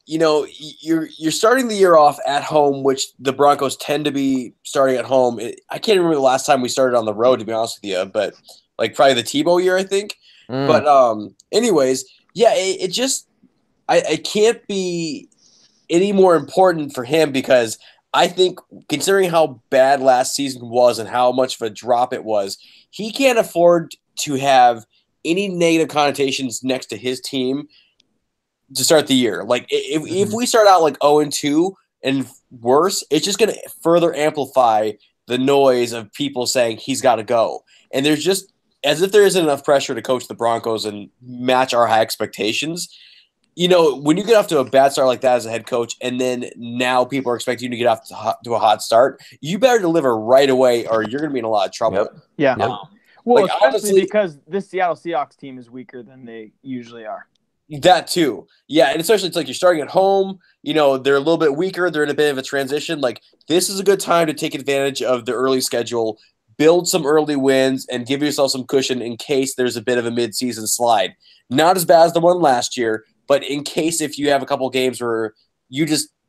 you're starting the year off at home, which the Broncos tend to be starting at home. I can't remember the last time we started on the road, to be honest with you, but like probably the Tebow year, I think. But anyways. Yeah, it just I can't be any more important for him because I think, considering how bad last season was and how much of a drop it was, he can't afford to have any negative connotations next to his team to start the year. Like, if we start out like 0-2 and worse, it's just going to further amplify the noise of people saying he's got to go. And there's just, as if there isn't enough pressure to coach the Broncos and match our high expectations. When you get off to a bad start like that as a head coach, and then now people are expecting you to get off to a hot start, you better deliver right away or you're going to be in a lot of trouble. Yep. Yeah. Well, especially honestly, because this Seattle Seahawks team is weaker than they usually are. That too. Yeah, and especially it's like you're starting at home. They're a little bit weaker. They're in a bit of a transition. Like, this is a good time to take advantage of the early schedule, build some early wins, and give yourself some cushion in case there's a bit of a midseason slide. Not as bad as the one last year, but in case if you have a couple games where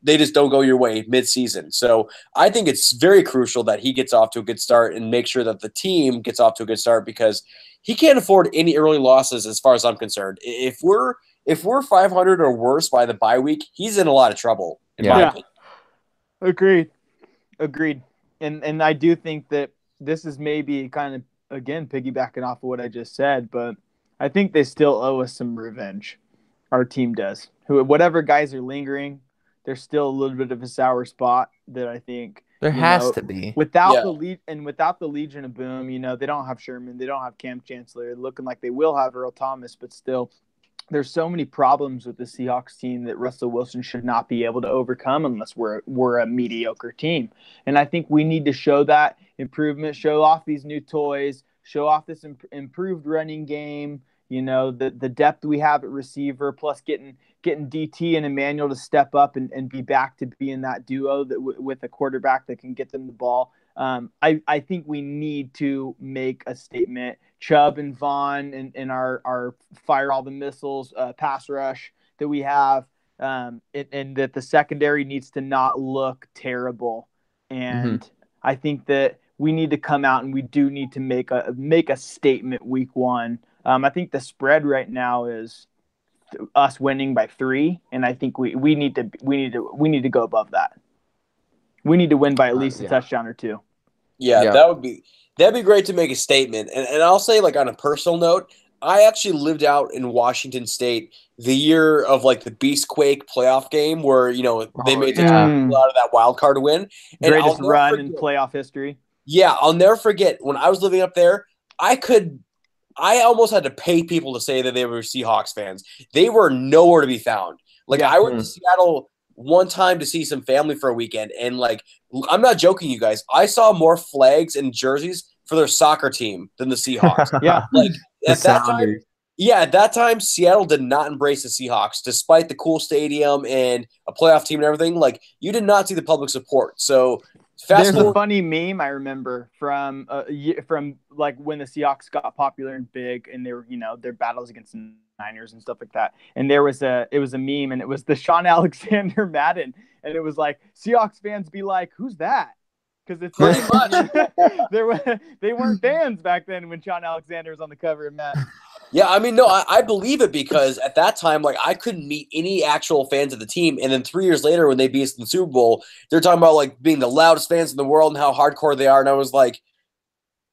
they just don't go your way midseason. So I think it's very crucial that he gets off to a good start and make sure that the team gets off to a good start, because he can't afford any early losses as far as I'm concerned. If we're 500 or worse by the bye week, he's in a lot of trouble, in my opinion. Agreed. And I do think that this is maybe kind of, again, piggybacking off of what I just said, but I think they still owe us some revenge. Our team does. Whatever guys are lingering, there's still a little bit of a sour spot that I think there has to be. Without the Legion of Boom, they don't have Sherman, they don't have Cam Chancellor, looking like they will have Earl Thomas, but still, there's so many problems with the Seahawks team that Russell Wilson should not be able to overcome unless we're a mediocre team. And I think we need to show that improvement, show off these new toys, show off this improved running game. You know, the depth we have at receiver, plus getting DT and Emmanuel to step up and be back to being that duo that with a quarterback that can get them the ball. I think we need to make a statement. Chubb and Vaughn and our fire all the missiles pass rush that we have, and that the secondary needs to not look terrible. And I think that we need to come out and we do need to make a statement week one. I think the spread right now is us winning by 3, and I think we need to go above that. We need to win by at least a touchdown or 2. Yeah, that'd be great to make a statement. And I'll say, like, on a personal note, I actually lived out in Washington State the year of like the Beastquake playoff game where, you know, they made the out of that wild card win. And greatest run in playoff history. Yeah, I'll never forget when I was living up there, I almost had to pay people to say that they were Seahawks fans. They were nowhere to be found. Like, I went to Seattle one time to see some family for a weekend, and, like, I'm not joking, you guys. I saw more flags and jerseys for their soccer team than the Seahawks. Yeah. Like, at that time, Seattle did not embrace the Seahawks, despite the cool stadium and a playoff team and everything. Like, you did not see the public support. So there's a funny meme I remember from like when the Seahawks got popular and big, and they were, you know, their battles against the Niners and stuff like that. And it was a meme, and it was the Sean Alexander Madden, and it was like Seahawks fans be like, "Who's that?" Because it's like, they weren't fans back then when Sean Alexander was on the cover of Madden. Yeah, I mean, no, I believe it, because at that time, like, I couldn't meet any actual fans of the team. And then 3 years later, when they beat us in the Super Bowl, they're talking about, like, being the loudest fans in the world and how hardcore they are. And I was like,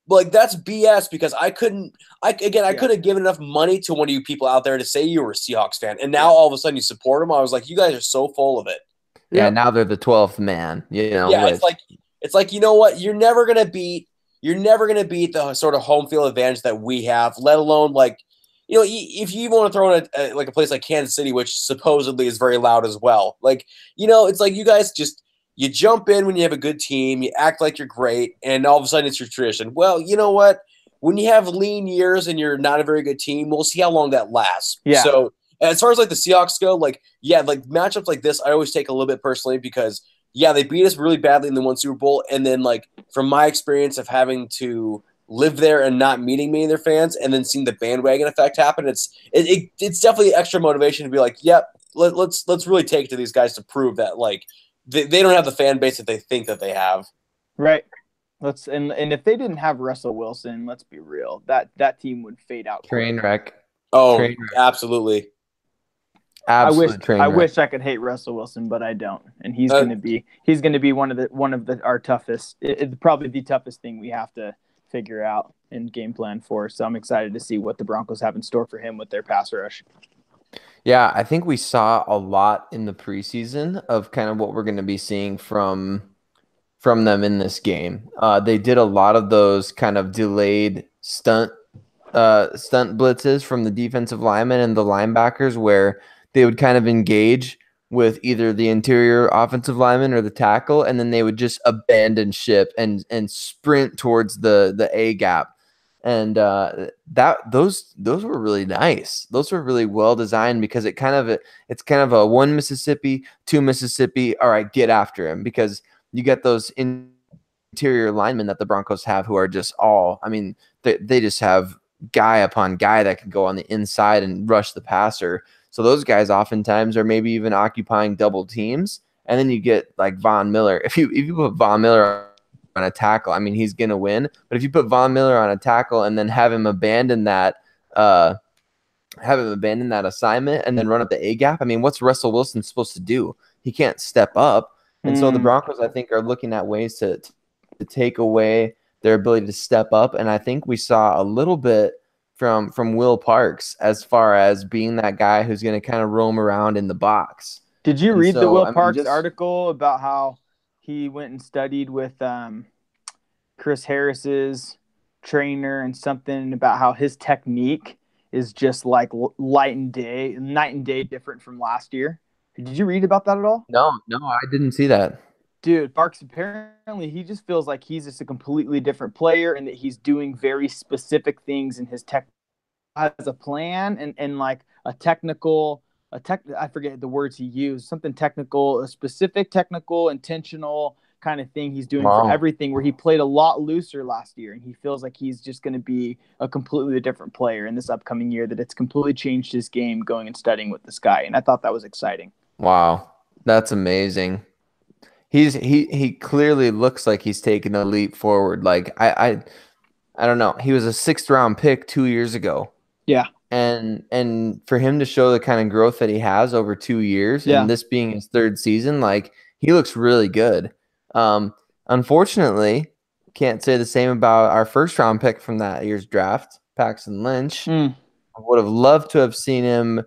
that's BS, because I couldn't have given enough money to one of you people out there to say you were a Seahawks fan. And now all of a sudden you support them. I was like, you guys are so full of it. Yeah, now they're the 12th man. You know, yeah, it's like, you know what? You're never gonna beat the sort of home field advantage that we have, let alone, like, you know, if you even want to throw in a place like Kansas City, which supposedly is very loud as well. Like, you know, it's like you guys you jump in when you have a good team, you act like you're great, and all of a sudden it's your tradition. Well, you know what? When you have lean years and you're not a very good team, we'll see how long that lasts. Yeah. So as far as like the Seahawks go, like, yeah, like matchups like this, I always take a little bit personally, because they beat us really badly in the one Super Bowl. And then, like, from my experience of having to live there and not meeting many of their fans, and then seeing the bandwagon effect happen, it's definitely extra motivation to be like, yep, let's really take it to these guys to prove that, like, they don't have the fan base that they think that they have. Right. And if they didn't have Russell Wilson, let's be real, that team would fade out. Train wreck. Oh, absolutely. I wish I could hate Russell Wilson, but I don't. And he's going to be one of our toughest, probably the toughest thing we have to figure out and game plan for. So I'm excited to see what the Broncos have in store for him with their pass rush. Yeah, I think we saw a lot in the preseason of kind of what we're going to be seeing from them in this game. They did a lot of those kind of delayed stunt blitzes from the defensive linemen and the linebackers, where they would kind of engage with either the interior offensive lineman or the tackle, and then they would just abandon ship and sprint towards the A gap. And those were really nice. Those were really well designed, because it's kind of a 1 Mississippi, 2 Mississippi. All right, get after him, because you get those interior linemen that the Broncos have who are just they just have guy upon guy that can go on the inside and rush the passer. So those guys oftentimes are maybe even occupying double teams. And then you get like Von Miller. If you put Von Miller on a tackle, I mean, he's going to win. But if you put Von Miller on a tackle and then have him abandon that assignment and then run up the A gap, I mean, what's Russell Wilson supposed to do? He can't step up. And so the Broncos, I think, are looking at ways to take away their ability to step up. And I think we saw a little bit from Will Parks as far as being that guy who's going to kind of roam around in the box. Did you read the Will Parks article about how he went and studied with Chris Harris's trainer and something about how his technique is just like night and day different from last year? Did you read about that at all? No, I didn't see that. Dude, Parks, apparently he just feels like he's just a completely different player and that he's doing very specific things in his tech has a plan and like I forget the words he used, something technical, a specific technical, intentional kind of thing he's doing for Wow. everything, where he played a lot looser last year and he feels like he's just going to be a completely different player in this upcoming year, that it's completely changed his game going and studying with this guy. And I thought that was exciting. Wow. That's amazing. He clearly looks like he's taking a leap forward. Like I don't know. He was a 6th-round pick 2 years ago. Yeah. And for him to show the kind of growth that he has over 2 years, Yeah. and this being his 3rd season, like he looks really good. Unfortunately, can't say the same about our 1st-round pick from that year's draft, Paxton Lynch. I would have loved to have seen him.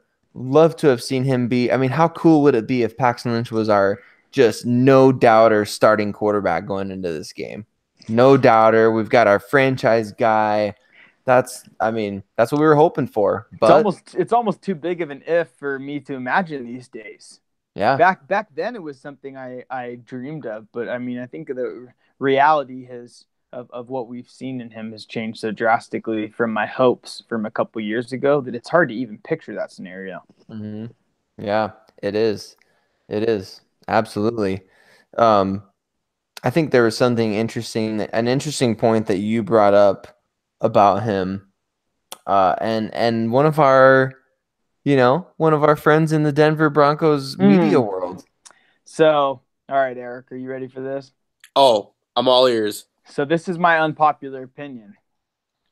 Be. I mean, how cool would it be if Paxton Lynch was our just no doubter starting quarterback going into this game? No doubter. We've got our franchise guy. That's what we were hoping for. But it's almost too big of an if for me to imagine these days. Yeah. Back then it was something I dreamed of, but I mean, I think the reality of what we've seen in him has changed so drastically from my hopes from a couple years ago that it's hard to even picture that scenario. Mm-hmm. Yeah, it is. It is. Absolutely. I think there was something interesting, an interesting point that you brought up about him. And one of our friends in the Denver Broncos media world. So, all right, Aric, are you ready for this? Oh, I'm all ears. So this is my unpopular opinion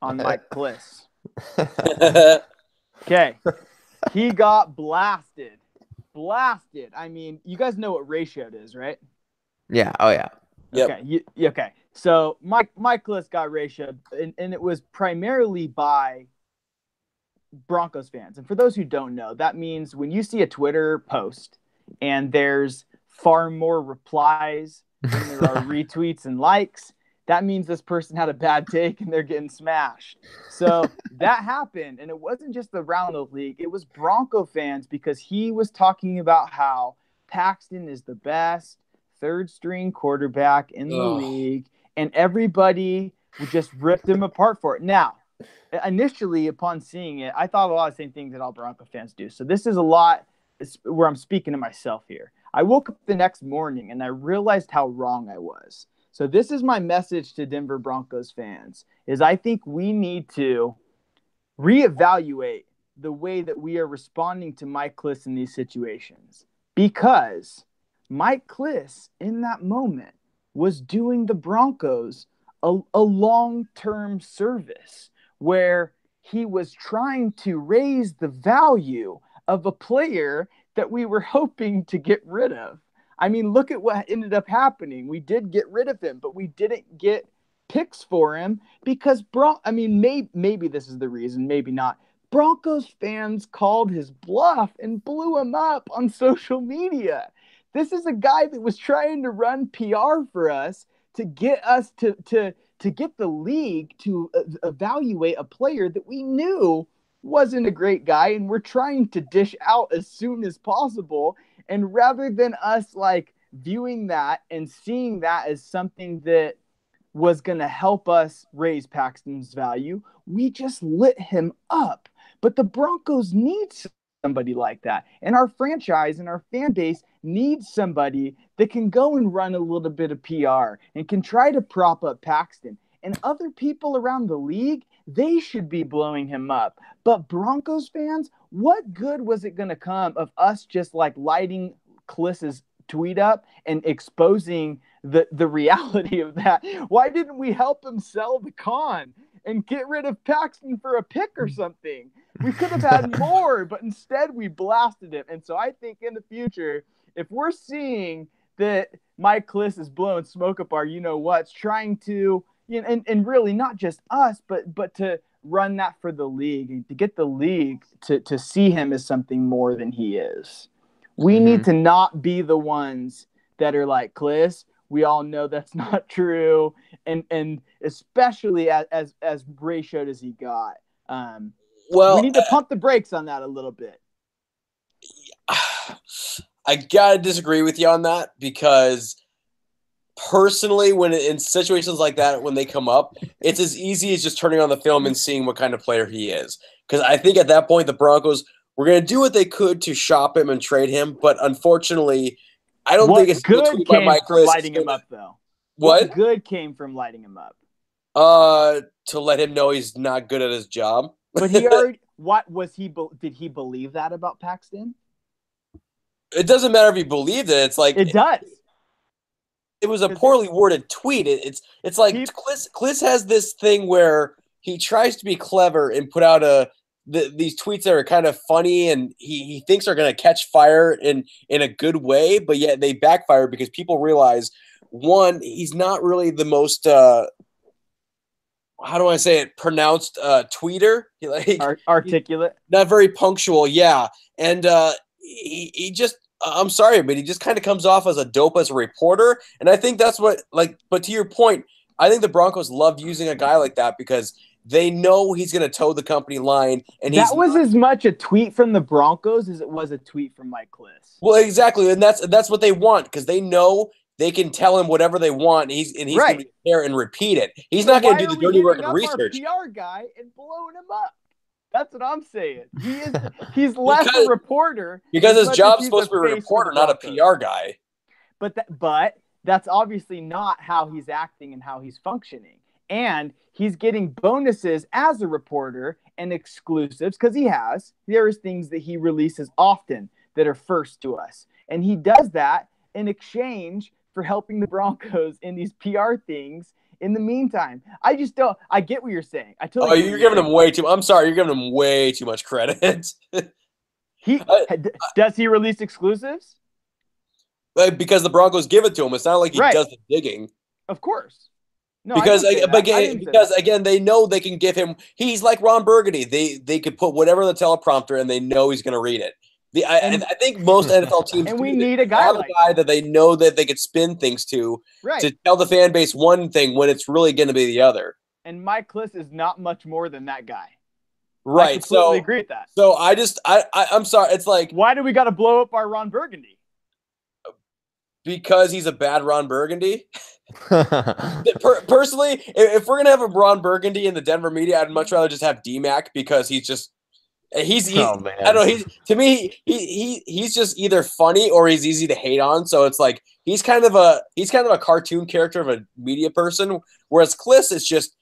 on Mike Kliss. Okay. He got blasted. I mean, you guys know what ratio it is, right? Yeah. Oh, yeah. Yep. Okay. Okay. So Mike Kliss got ratioed, and it was primarily by Broncos fans. And for those who don't know, that means when you see a Twitter post and there's far more replies than there are retweets and likes, that means this person had a bad take and they're getting smashed. So that happened. And it wasn't just around the league. It was Bronco fans, because he was talking about how Paxton is the best 3rd-string quarterback in the league. And everybody just ripped him apart for it. Now, initially, upon seeing it, I thought a lot of the same things that all Bronco fans do. So this is a lot where I'm speaking to myself here. I woke up the next morning and I realized how wrong I was. So this is my message to Denver Broncos fans, is I think we need to reevaluate the way that we are responding to Mike Kliss in these situations. Because Mike Kliss, in that moment, was doing the Broncos a long-term service, where he was trying to raise the value of a player that we were hoping to get rid of. I mean, look at what ended up happening. We did get rid of him, but we didn't get picks for him because maybe this is the reason, maybe not. Broncos fans called his bluff and blew him up on social media. This is a guy that was trying to run PR for us to get us to get the league to evaluate a player that we knew wasn't a great guy and we're trying to dish out as soon as possible. And rather than us like viewing that and seeing that as something that was going to help us raise Paxton's value, we just lit him up. But the Broncos need somebody like that. And our franchise and our fan base needs somebody that can go and run a little bit of PR and can try to prop up Paxton. And other people around the league, they should be blowing him up. But Broncos fans, what good was it going to come of us just like lighting Kliss's tweet up and exposing the reality of that? Why didn't we help him sell the con and get rid of Paxton for a pick or something? We could have had more, but instead we blasted him. And so I think in the future, if we're seeing that Mike Kliss is blowing smoke up our you-know-what's, trying to, and really not just us, but to run that for the league and to get the league to see him as something more than he is. We need to not be the ones that are like, Kliss, we all know that's not true. And especially as ratioed as he got. We need to pump the brakes on that a little bit. I gotta disagree with you on that, because personally, when in situations like that, when they come up, it's as easy as just turning on the film and seeing what kind of player he is. Because I think at that point, the Broncos were going to do what they could to shop him and trade him. But unfortunately, I don't think it's good came from lighting him up, though. What good came from lighting him up? To let him know he's not good at his job. But he already. What was he? Did he believe that about Paxton? It doesn't matter if he believed it. It's like it does. It was a poorly worded tweet. It's like Kliss has this thing where he tries to be clever and put out these tweets that are kind of funny, and he thinks are going to catch fire in a good way, but yet they backfire because people realize, one, he's not really the most how do I say it, pronounced tweeter. Articulate. Not very punctual, yeah. And he just, I'm sorry, but he just kind of comes off as a dope as a reporter. And I think that's what, but to your point, I think the Broncos love using a guy like that because they know he's going to toe the company line. And that was as much a tweet from the Broncos as it was a tweet from Mike Kliss. Well, exactly. And that's what they want because they know they can tell him whatever they want. And he's right. going to be there and repeat it. He's not going to do the dirty work and research. Our PR guy and blowing him up. That's what I'm saying. He's less a reporter because his job's supposed to be a reporter, not a PR guy. But that's obviously not how he's acting and how he's functioning. And he's getting bonuses as a reporter and exclusives because there is things that he releases often that are first to us. And he does that in exchange for helping the Broncos in these PR things. In the meantime, I just don't. I get what you're saying. You're giving him way too. I'm sorry, you're giving him way too much credit. Does he release exclusives? Because the Broncos give it to him. It's not like he does the digging. Of course. No, because again, they know they can give him. He's like Ron Burgundy. They could put whatever in the teleprompter, and they know he's going to read it. I think most NFL teams and we need a guy that they know that they could spin things to tell the fan base one thing when it's really going to be the other. And Mike Kliss is not much more than that guy. Right. I completely agree with that. So I'm sorry. It's like, why do we got to blow up our Ron Burgundy? Because he's a bad Ron Burgundy. Personally, if we're gonna have a Ron Burgundy in the Denver media, I'd much rather just have D-Mac because he's oh, man. I don't know. He's just either funny or he's easy to hate on. So it's like he's kind of a cartoon character of a media person. Whereas Kliss is just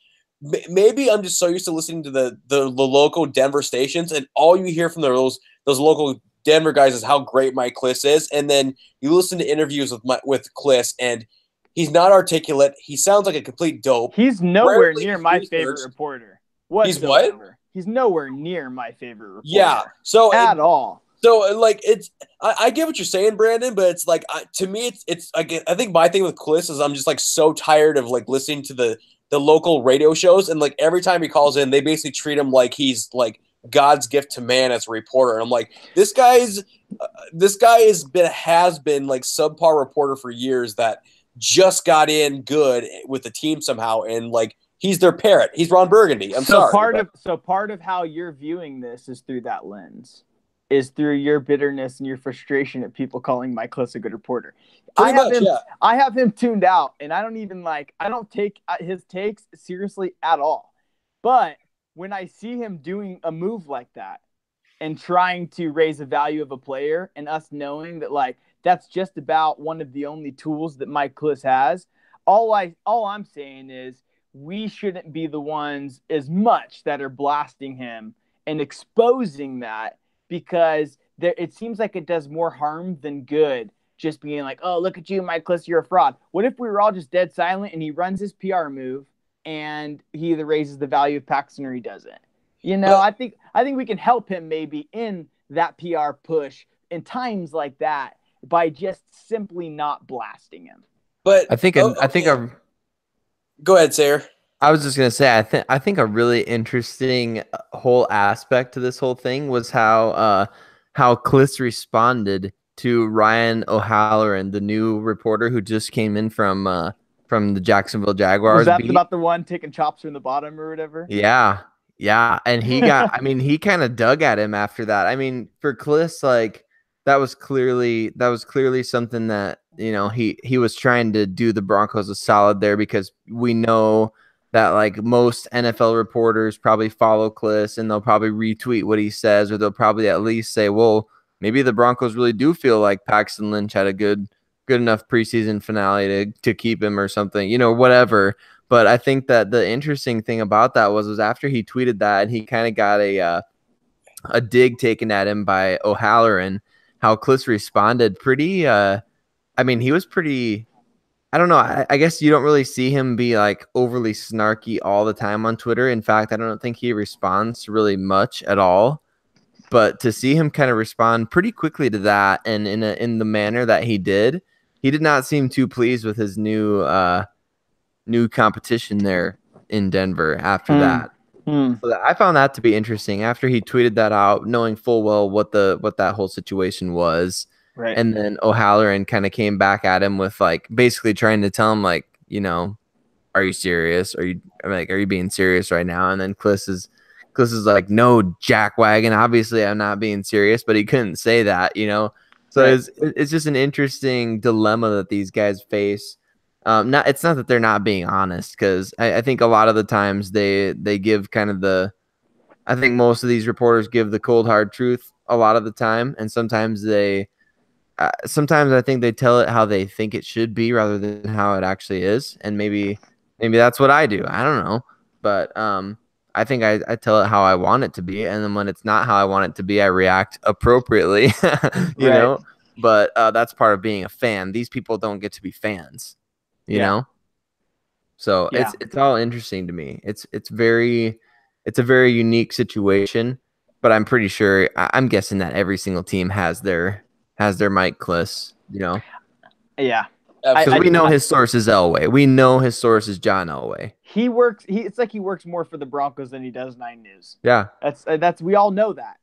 maybe I'm just so used to listening to the local Denver stations, and all you hear from those local Denver guys is how great Mike Kliss is, and then you listen to interviews with Kliss, and he's not articulate. He sounds like a complete dope. He's nowhere near my favorite reporter. He's what? He's nowhere near my favorite reporter. Yeah. So at all. So like I get what you're saying, Brandon, but it's like to me it's I think my thing with Kliss is I'm just like so tired of like listening to the local radio shows, and like every time he calls in, they basically treat him like he's like God's gift to man as a reporter. And I'm like, this guy has been like subpar reporter for years that just got in good with the team somehow, and like he's their parrot. He's Ron Burgundy. Part of how you're viewing this is through that lens, is through your bitterness and your frustration at people calling Mike Kliss a good reporter. I have him tuned out, and I don't take his takes seriously at all. But when I see him doing a move like that and trying to raise the value of a player, and us knowing that like that's just about one of the only tools that Mike Kliss has, all I'm saying is we shouldn't be the ones as much that are blasting him and exposing that, because it seems like it does more harm than good just being like, oh, look at you, Mike Kliss, you're a fraud. What if we were all just dead silent and he runs his PR move and he either raises the value of Paxton or he doesn't? I think we can help him maybe in that PR push in times like that by just simply not blasting him. But I think go ahead, Sayre. I was just gonna say I think a really interesting whole aspect to this whole thing was how Kliss responded to Ryan O'Halloran, the new reporter who just came in from the Jacksonville Jaguars. Was that about the one taking chops from the bottom or whatever? Yeah. And he got, he kind of dug at him after that. I mean, for Kliss, like that was clearly something that he was trying to do the Broncos a solid there, because we know that like most NFL reporters probably follow Kliss and they'll probably retweet what he says, or they'll probably at least say, well, maybe the Broncos really do feel like Paxton Lynch had a good enough preseason finale to keep him or something, whatever. But I think that the interesting thing about that was after he tweeted that, and he kind of got a dig taken at him by O'Halloran, how Kliss responded pretty. He was pretty. I don't know. I guess you don't really see him be like overly snarky all the time on Twitter. In fact, I don't think he responds really much at all. But to see him kind of respond pretty quickly to that, and in the manner that he did not seem too pleased with his new competition there in Denver after that. So I found that to be interesting after he tweeted that out, knowing full well what that whole situation was. Right. And then O'Halloran kind of came back at him with like basically trying to tell him like, are you serious? Are you being serious right now? And then Kliss is like, no, jackwagon. Obviously, I'm not being serious, but he couldn't say that, So Right. it's just an interesting dilemma that these guys face. It's not that they're not being honest, because I think a lot of the times they give kind of I think most of these reporters give the cold hard truth a lot of the time, and sometimes sometimes I think they tell it how they think it should be rather than how it actually is, and maybe that's what I do. I don't know, but I think I tell it how I want it to be, and then when it's not how I want it to be, I react appropriately, you Right. know. But that's part of being a fan. These people don't get to be fans, you know. So it's all interesting to me. It's a very unique situation, but I'm pretty sure I'm guessing that every single team has their Mike Kliss, Yeah. Because we know his source is Elway. We know his source is John Elway. It's like he works more for the Broncos than he does 9 News. Yeah. That's we all know that,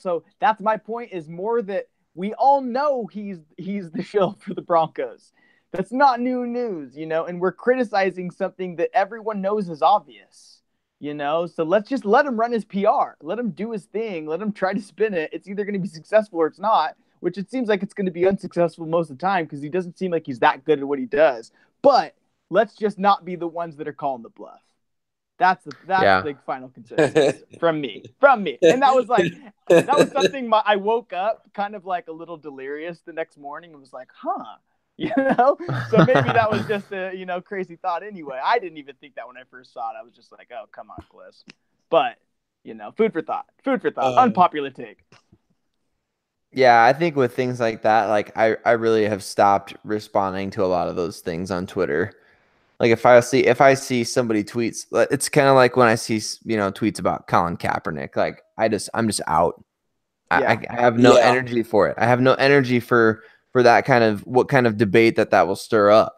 So that's my point, is more that we all know he's the shill for the Broncos. That's not new news, and we're criticizing something that everyone knows is obvious, So let's just let him run his PR. Let him do his thing. Let him try to spin it. It's either going to be successful or it's not, which it seems like it's going to be unsuccessful most of the time because he doesn't seem like he's that good at what he does. But let's just not be the ones that are calling the bluff. That's the final consensus from me. And that was something I woke up kind of like a little delirious the next morning and was like, So maybe that was just a, crazy thought anyway. I didn't even think that when I first saw it. I was just like, oh, come on, Kliss. But, food for thought. Unpopular take. Yeah, I think with things like that, like I really have stopped responding to a lot of those things on Twitter. Like if I see somebody tweets, it's kind of like when I see tweets about Colin Kaepernick. Like I'm just out. I have no energy for it. I have no energy for that kind of what kind of debate that will stir up.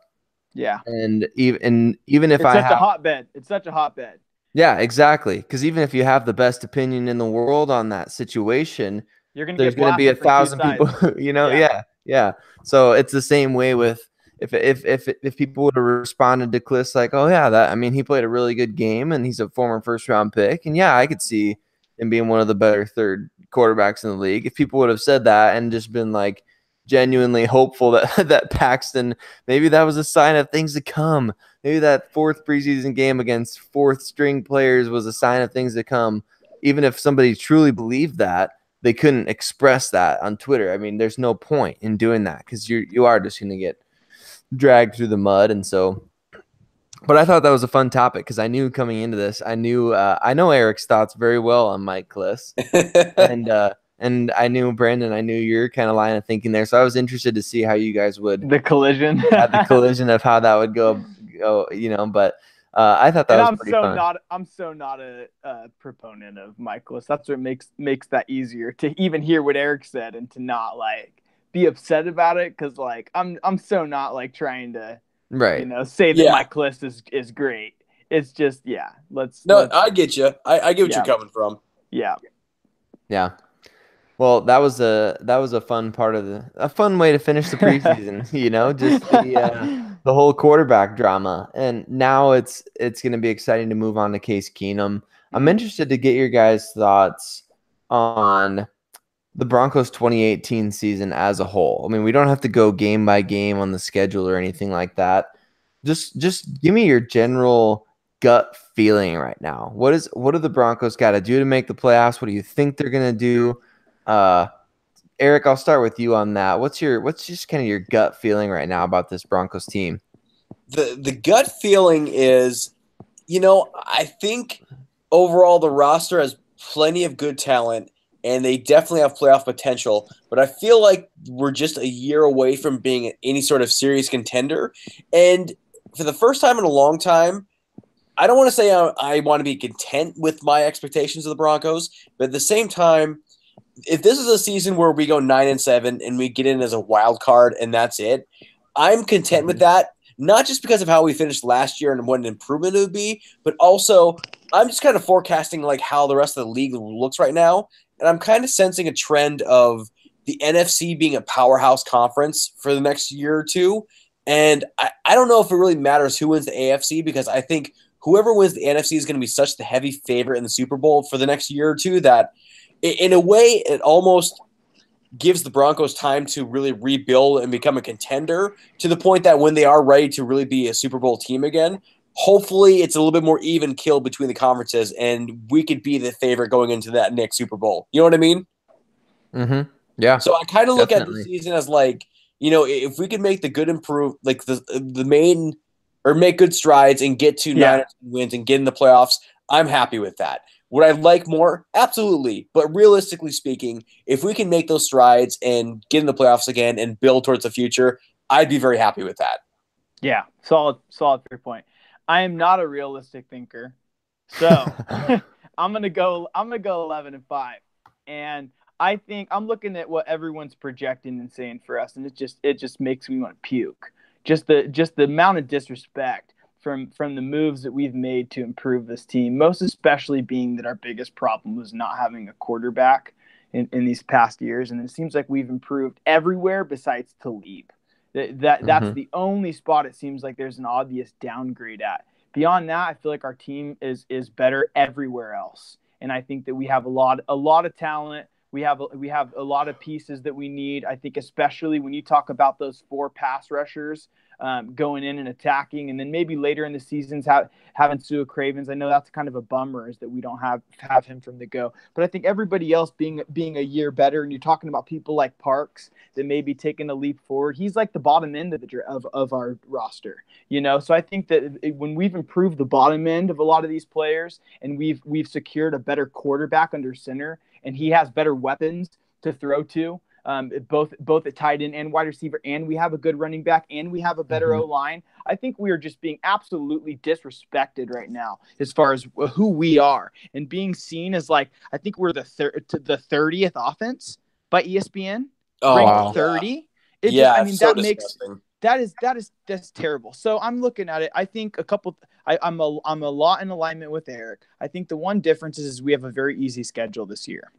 Yeah, and even if it's such a hotbed. It's such a hotbed. Yeah, exactly. Because even if you have the best opinion in the world on that situation, there's going to be 1,000 people. Yeah. So it's the same way with if people would have responded to Kliss like, oh yeah, he played a really good game and he's a former first-round pick, and I could see him being one of the better third quarterbacks in the league. If people would have said that and just been like genuinely hopeful that Paxton, maybe that was a sign of things to come. Maybe that fourth preseason game against fourth string players was a sign of things to come. Even if somebody truly believed that, they couldn't express that on Twitter. There's no point in doing that because you are just going to get dragged through the mud. And so, but I thought that was a fun topic because I knew coming into this, I know Aric's thoughts very well on Mike Kliss, and I knew Brandon, I knew your kind of line of thinking there. So I was interested to see how you guys would the collision of how that would go, but I thought that was pretty fun. I'm so not a proponent of Mike Kliss. That's what makes that easier to even hear what Aric said and to not like be upset about it, because like I'm so not like trying to say that Mike Kliss is great. It's just I get you. I get what you're coming from. Yeah. Well, that was a fun part of a fun way to finish the preseason. Just the whole quarterback drama, and now it's going to be exciting to move on to Case Keenum. I'm interested to get your guys' thoughts on the Broncos 2018 season as a whole. I mean, we don't have to go game by game on the schedule or anything like that. Just give me your general gut feeling right now. What do the Broncos got to do to make the playoffs? What do you think they're gonna do? Aric, I'll start with you on that. What's just kind of your gut feeling right now about this Broncos team? The gut feeling is, I think overall the roster has plenty of good talent, and they definitely have playoff potential. But I feel like we're just a year away from being any sort of serious contender. And for the first time in a long time, I don't want to say I want to be content with my expectations of the Broncos, but at the same time, if this is a season where we go 9-7 and we get in as a wild card and that's it, I'm content with that. Not just because of how we finished last year and what an improvement it would be, but also I'm just kind of forecasting like how the rest of the league looks right now. And I'm kind of sensing a trend of the NFC being a powerhouse conference for the next year or two. And I don't know if it really matters who wins the AFC, because I think whoever wins the NFC is going to be such the heavy favorite in the Super Bowl for the next year or two that in a way it almost gives the Broncos time to really rebuild and become a contender, to the point that when they are ready to really be a Super Bowl team again, hopefully it's a little bit more even kill between the conferences and we could be the favorite going into that next Super Bowl. You know what I mean? Mm-hmm. Yeah. So I kind of look at the definitely. season as like, if we could make the good improve, like the main, or make good strides and get to 9 wins and get in the playoffs, I'm happy with that. Would I like more? Absolutely. But realistically speaking, if we can make those strides and get in the playoffs again and build towards the future, I'd be very happy with that. Yeah, solid fair point. I am not a realistic thinker, so I'm gonna go 11-5, and I think I'm looking at what everyone's projecting and saying for us, and it just makes me want to puke. Just the amount of disrespect from the moves that we've made to improve this team, most especially being that our biggest problem was not having a quarterback in these past years, and it seems like we've improved everywhere besides Talib. That's the only spot it seems like there's an obvious downgrade at. Beyond that, I feel like our team is better everywhere else, and I think that we have a lot of talent. We have a lot of pieces that we need. I think especially when you talk about those 4 pass rushers going in and attacking, and then maybe later in the seasons having Sua Cravens. I know that's kind of a bummer, is that we don't have him from the go. But I think everybody else being a year better, and you're talking about people like Parks that may be taking a leap forward. He's like the bottom end of our roster, So I think that when we've improved the bottom end of a lot of these players, and we've secured a better quarterback under center, and he has better weapons to throw to, both at tight end and wide receiver, and we have a good running back, and we have a better O-line. I think we are just being absolutely disrespected right now as far as who we are, and being seen as like, I think we're the 30th offense by ESPN. Oh, ranked wow. 30. That's terrible. So I'm looking at it. I think I'm a lot in alignment with Aric. I think the one difference is we have a very easy schedule this year.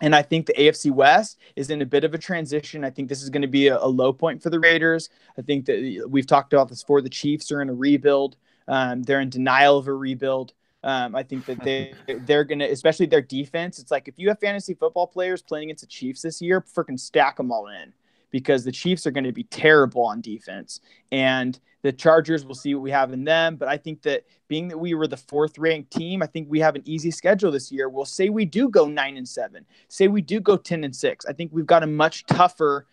And I think the AFC West is in a bit of a transition. I think this is going to be a low point for the Raiders. I think that we've talked about this before. The Chiefs are in a rebuild. They're in denial of a rebuild. I think that they're going to, especially their defense. It's like, if you have fantasy football players playing against the Chiefs this year, freaking stack them all in, because the Chiefs are going to be terrible on defense. And the Chargers, we'll see what we have in them. But I think that being that we were the 4th ranked team, I think we have an easy schedule this year. We'll say we do go 9-7, say we do go 10-6. I think we've got a much tougher,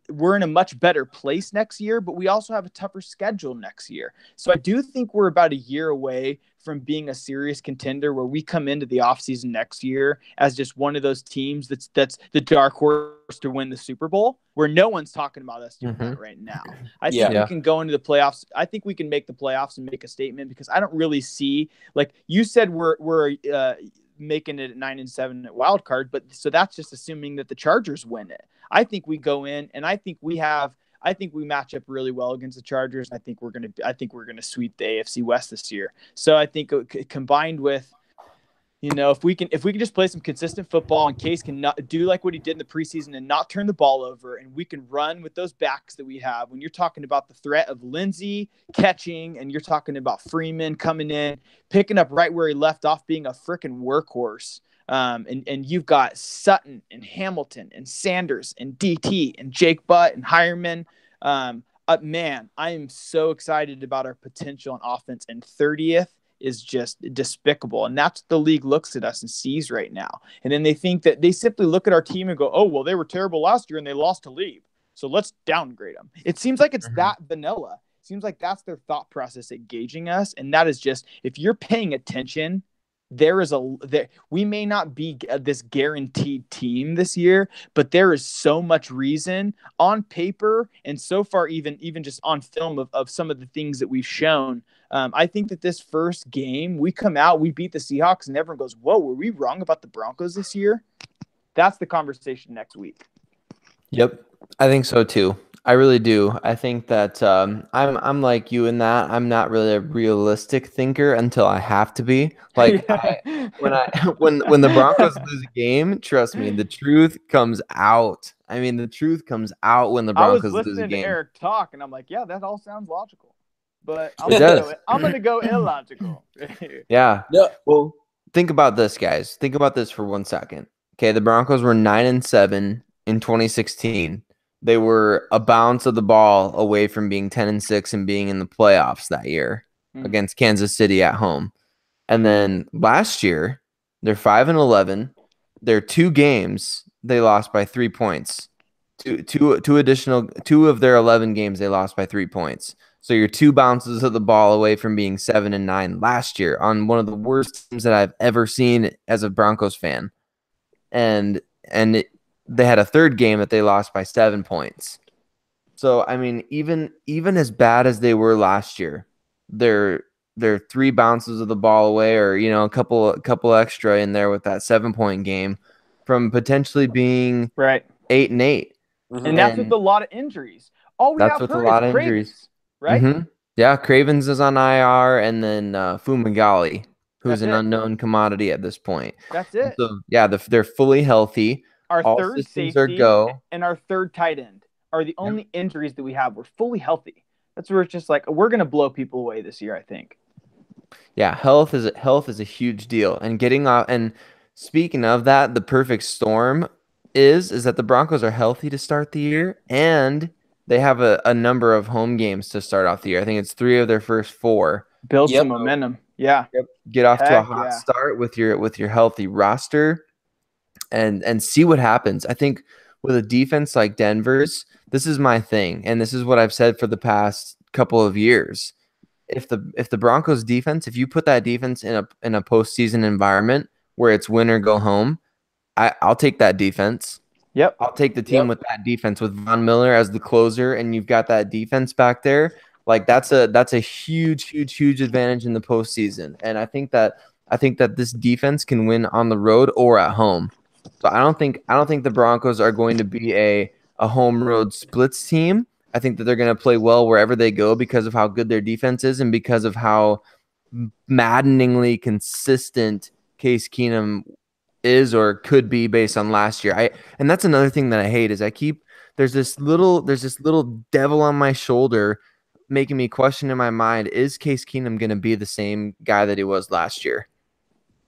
we're in a much better place next year, but we also have a tougher schedule next year. So I do think we're about a year away from being a serious contender, where we come into the offseason next year as just one of those teams that's the dark horse to win the Super Bowl, where no one's talking about us doing that right now. I think we can go into the playoffs. I think we can make the playoffs and make a statement, because I don't really see, like you said, we're making it at 9-7 at wild card, but so that's just assuming that the Chargers win it. I think we go in, and I think we match up really well against the Chargers. I think we're gonna sweep the AFC West this year. So I think combined with, if we can just play some consistent football, and Case can not do like what he did in the preseason and not turn the ball over, and we can run with those backs that we have. When you're talking about the threat of Lindsey catching, and you're talking about Freeman coming in, picking up right where he left off, being a freaking workhorse. And you've got Sutton and Hamilton and Sanders and DT and Jake Butt and Hireman. Man, I am so excited about our potential on offense. And 30th is just despicable. And that's what the league looks at us and sees right now. And then they think that they simply look at our team and go, oh, well, they were terrible last year and they lost to leave, so let's downgrade them. It seems like it's that vanilla. It seems like that's their thought process at gauging us. And that is just, if you're paying attention, we may not be this guaranteed team this year, but there is so much reason on paper and so far even just on film of some of the things that we've shown. I think that this first game we come out, we beat the Seahawks, and everyone goes, whoa, were we wrong about the Broncos this year? That's the conversation next week. Yep, I think so too. I really do. I think that I'm like you in that I'm not really a realistic thinker until I have to be. Like when the Broncos lose a game, trust me, the truth comes out. I mean, the truth comes out when the Broncos lose a game. I was listening to Aric talk, and I'm like, yeah, that all sounds logical, but I'm gonna go illogical. Yeah. Well, think about this, guys. Think about this for 1 second. Okay, the Broncos were 9-7 in 2016. They were a bounce of the ball away from being 10-6 and being in the playoffs that year against Kansas City at home. And then last year, they're 5-11. Their 2 games, they lost by 3 points. Two of their 11 games, they lost by 3 points. So you're 2 bounces of the ball away from being 7-9 last year on one of the worst teams that I've ever seen as a Broncos fan. And they had a 3rd game that they lost by 7 points. So, I mean, even as bad as they were last year, they're 3 bounces of the ball away, or, you know, a couple extra in there with that 7-point game from potentially being 8-8. Mm-hmm. And that's with a lot of injuries. All we have with a lot of injuries, right? Mm-hmm. Yeah, Cravens is on IR, and then Fumagalli, who's an unknown commodity at this point. That's it. So, yeah, they're fully healthy. Our all third systems safety are go. And our 3rd tight end are the only injuries that we have. We're fully healthy. That's where it's just like, we're going to blow people away this year, I think. Yeah, health is a huge deal. And getting off, and speaking of that, the perfect storm is that the Broncos are healthy to start the year, and they have a number of home games to start off the year. I think it's 3 of their first 4. Build some momentum. Yeah. Get off to a hot start with your healthy roster. And see what happens. I think with a defense like Denver's, this is my thing, and this is what I've said for the past couple of years. If the Broncos defense, if you put that defense in a postseason environment where it's win or go home, I'll take that defense. Yep. I'll take the team with that defense, with Von Miller as the closer, and you've got that defense back there. Like that's a huge advantage in the postseason. And I think that this defense can win on the road or at home. So I don't think the Broncos are going to be a home road splits team. I think that they're going to play well wherever they go because of how good their defense is and because of how maddeningly consistent Case Keenum is or could be based on last year. And that's another thing that I hate is there's this little devil on my shoulder making me question in my mind, is Case Keenum going to be the same guy that he was last year?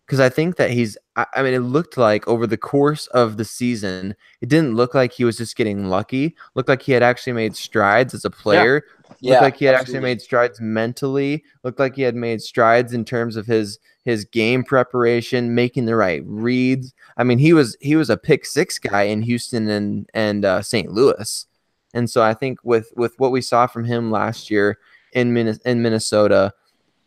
Because I think that it looked like over the course of the season, it didn't look like he was just getting lucky. It looked like he had actually made strides as a player. Looked like he had actually made strides mentally. Looked like he had made strides in terms of his game preparation, making the right reads. I mean, he was a pick 6 guy in Houston and St. Louis. And so I think with what we saw from him last year in Minnesota,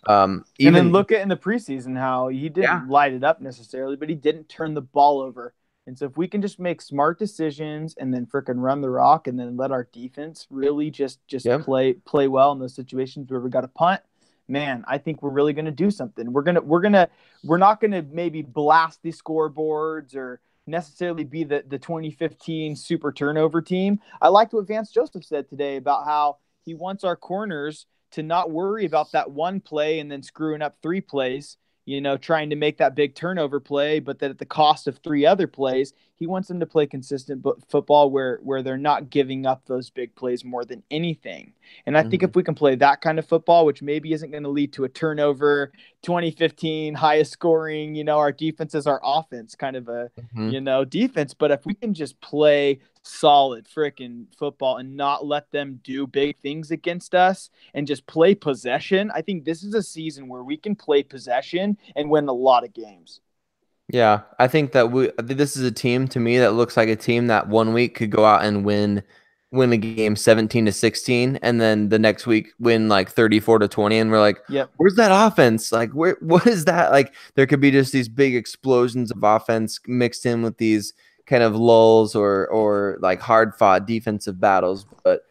and then look at in the preseason how he didn't light it up necessarily, but he didn't turn the ball over. And so if we can just make smart decisions and then freaking run the rock and then let our defense really just play well in those situations where we got to punt, man, I think we're really going to do something. We're not going to maybe blast the scoreboards or necessarily be the 2015 super turnover team. I liked what Vance Joseph said today about how he wants our corners to not worry about that one play and then screwing up 3 plays. trying to make that big turnover play, but that at the cost of 3 other plays. He wants them to play consistent football where they're not giving up those big plays more than anything. And I think if we can play that kind of football, which maybe isn't going to lead to a turnover, 2015 highest scoring, our defense is our offense kind of a, defense. But if we can just play solid freaking football and not let them do big things against us and just play possession, I think this is a season where we can play possession and win a lot of games. Yeah, I think this is a team to me that looks like a team that one week could go out and win a game 17-16, and then the next week win like 34-20, and we're like, yep, where's that offense? Like, what is that? Like, there could be just these big explosions of offense mixed in with these kind of lulls or like hard fought defensive battles. But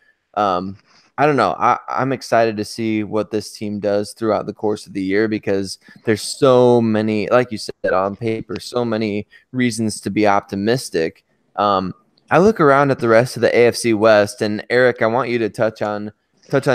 I don't know. I'm excited to see what this team does throughout the course of the year, because there's so many, like you said, on paper, so many reasons to be optimistic. I look around at the rest of the AFC West, and Aric, I want you to touch on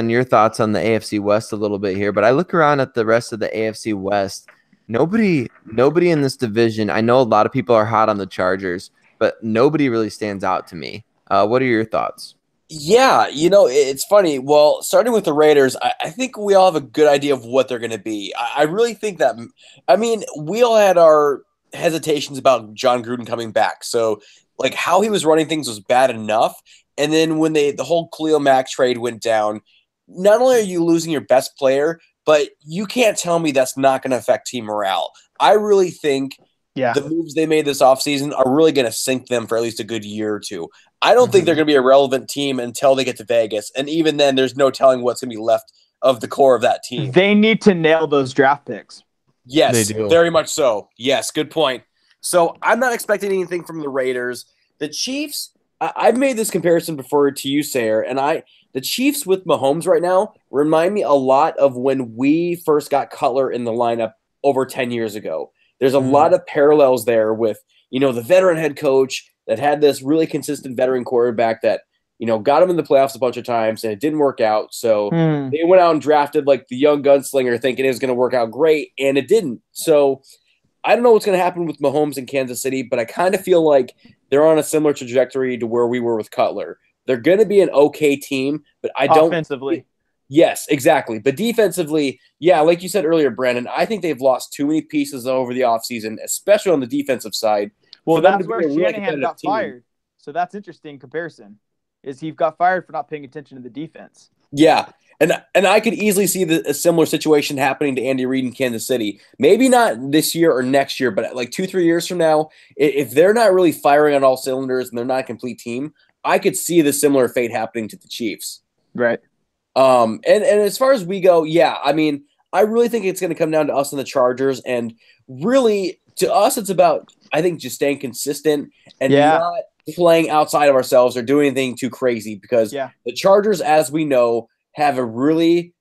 your thoughts on the AFC West a little bit here. But I look around at the rest of the AFC West. Nobody in this division. I know a lot of people are hot on the Chargers, but nobody really stands out to me. What are your thoughts? Yeah, it's funny. Well, starting with the Raiders, I think we all have a good idea of what they're going to be. I really think that, we all had our hesitations about John Gruden coming back. So, like, how he was running things was bad enough. And then when the whole Khalil Mack trade went down, not only are you losing your best player, but you can't tell me that's not going to affect team morale. I really think the moves they made this offseason are really going to sink them for at least a good year or two. I don't think they're going to be a relevant team until they get to Vegas. And even then, there's no telling what's going to be left of the core of that team. They need to nail those draft picks. Yes, very much so. Yes, good point. So I'm not expecting anything from the Raiders. The Chiefs, I've made this comparison before to you, Sayre, and the Chiefs with Mahomes right now remind me a lot of when we first got Cutler in the lineup over 10 years ago. There's a lot of parallels there with, the veteran head coach that had this really consistent veteran quarterback that, got him in the playoffs a bunch of times and it didn't work out. So they went out and drafted like the young gunslinger thinking it was going to work out great, and it didn't. So I don't know what's going to happen with Mahomes in Kansas City, but I kind of feel like they're on a similar trajectory to where we were with Cutler. They're going to be an okay team, but I don't. Offensively. Yes, exactly. But defensively, yeah, like you said earlier, Brandon, I think they've lost too many pieces over the offseason, especially on the defensive side. Well, that's where Shanahan got fired. So that's interesting comparison, is he got fired for not paying attention to the defense. Yeah, and I could easily see a similar situation happening to Andy Reid in Kansas City. Maybe not this year or next year, but like 2-3 years from now, if they're not really firing on all cylinders and they're not a complete team, I could see the similar fate happening to the Chiefs. Right. And as far as we go, yeah, I really think it's going to come down to us and the Chargers. And really, to us, it's about, I think, just staying consistent and not playing outside of ourselves or doing anything too crazy, because the Chargers, as we know, have a really,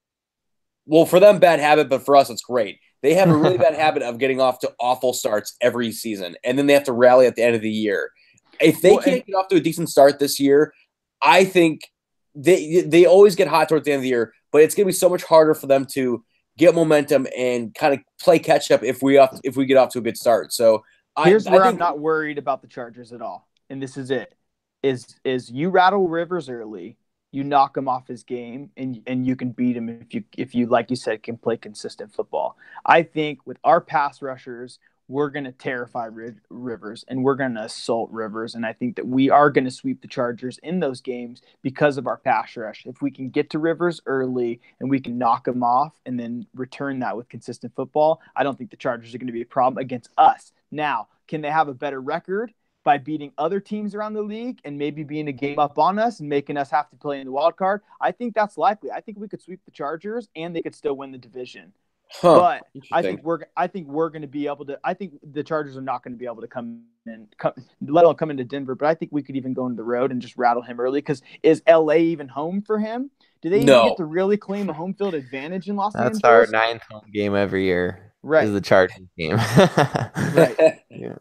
well, for them, bad habit, but for us, it's great. They have a really bad habit of getting off to awful starts every season, and then they have to rally at the end of the year. If they can't get off to a decent start this year, I think they always get hot towards the end of the year, but it's going to be so much harder for them to get momentum and kind of play catch up if we get off to a good start. So here's where I'm not worried about the Chargers at all, and this is it: is you rattle Rivers early, you knock him off his game, and you can beat him if you like you said can play consistent football. I think with our pass rushers, we're going to terrify Rivers, and we're going to assault Rivers. And I think that we are going to sweep the Chargers in those games because of our pass rush. If we can get to Rivers early and we can knock him off and then return that with consistent football, I don't think the Chargers are going to be a problem against us. Now, can they have a better record by beating other teams around the league and maybe being a game up on us and making us have to play in the wild card? I think that's likely. I think we could sweep the Chargers and they could still win the division. But I think we're going to be able to. I think the Chargers are not going to be able to let alone come into Denver. But I think we could even go into the road and just rattle him early. Because is LA even home for him? Do they even get to really claim a home field advantage in Los Angeles? That's our 9th home game every year. Right, is the Chargers game. Right. Yeah.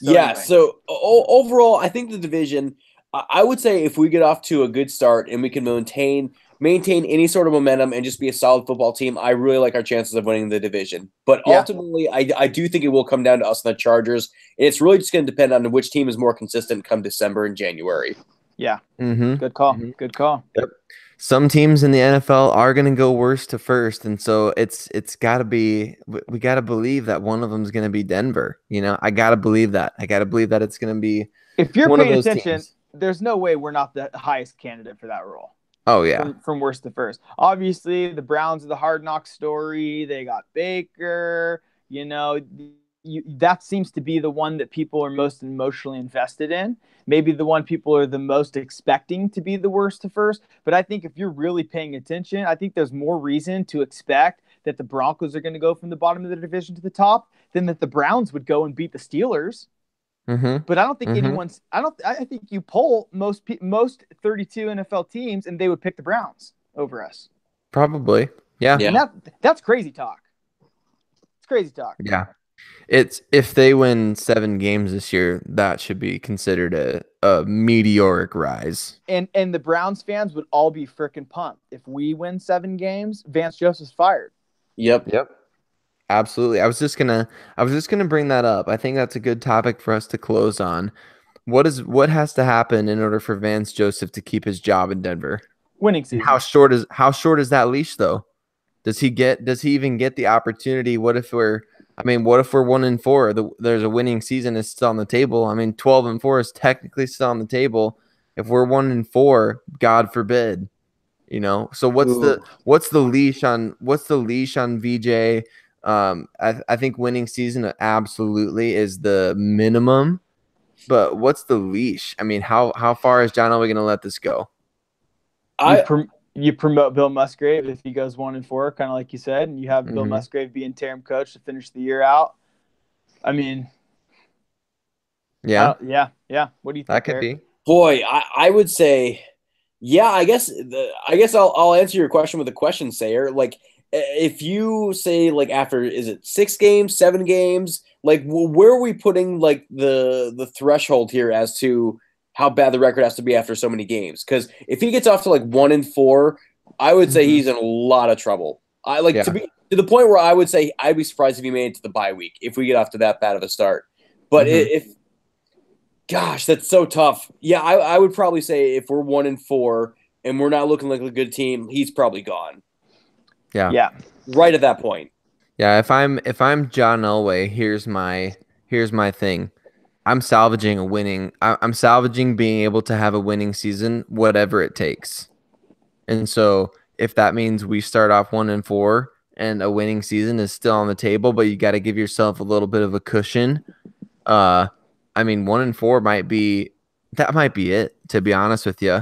Anyway. So overall, I think the division. I would say if we get off to a good start and we can maintain maintain any sort of momentum and just be a solid football team, I really like our chances of winning the division. But ultimately, I do think it will come down to us and the Chargers. And it's really just going to depend on which team is more consistent come December and January. Yeah. Mm-hmm. Good call. Mm-hmm. Good call. Yep. Some teams in the NFL are going to go worst to first, and so it's got to be, we got to believe that one of them is going to be Denver. I got to believe that. I got to believe that it's going to be If you're one of paying those attention, teams. there's no way we're not the highest candidate for that role. Oh yeah. From worst to first. Obviously, the Browns are the hard knock story. They got Baker. That seems to be the one that people are most emotionally invested in. Maybe the one people are the most expecting to be the worst to first. But I think if you're really paying attention, I think there's more reason to expect that the Broncos are going to go from the bottom of the division to the top than that the Browns would go and beat the Steelers. Mm-hmm. But I don't think Mm-hmm. I think you poll most 32 NFL teams and they would pick the Browns over us. Probably. Yeah. And that's crazy talk. It's crazy talk. Yeah. It's, if they win 7 games this year, that should be considered a meteoric rise. And the Browns fans would all be freaking pumped. If we win 7 games, Vance Joseph's fired. Yep. Absolutely. I was just gonna bring that up. I think that's a good topic for us to close on. What has to happen in order for Vance Joseph to keep his job in Denver? Winning season. How short is that leash though? Does he even get the opportunity? What if we're 1-4? There's a winning season is still on the table. 12-4 is technically still on the table. If we're 1-4, God forbid, So what's the leash on VJ? I think winning season absolutely is the minimum, but what's the leash? How far is John Elway going to let this go? You promote Bill Musgrave if he goes 1-4, kind of like you said, and you have Bill Musgrave be interim coach to finish the year out. Yeah. What do you think? That could Eric? be. Boy, I would say, yeah. I guess I'll answer your question with a question, Sayre. Like, if you say like after, is it 6 games, 7 games? Like, where are we putting like the threshold here as to how bad the record has to be after so many games? Because if he gets off to like 1-4, I would say he's in a lot of trouble. To be to the point where I would say I'd be surprised if he made it to the bye week if we get off to that bad of a start. But gosh, that's so tough. Yeah, I would probably say if we're 1-4 and we're not looking like a good team, he's probably gone. Yeah. Right at that point. Yeah, if I'm John Elway, here's my thing. I'm salvaging I'm salvaging being able to have a winning season, whatever it takes. And so if that means we start off 1-4 and a winning season is still on the table, but you got to give yourself a little bit of a cushion. 1-4 might be it, to be honest with you.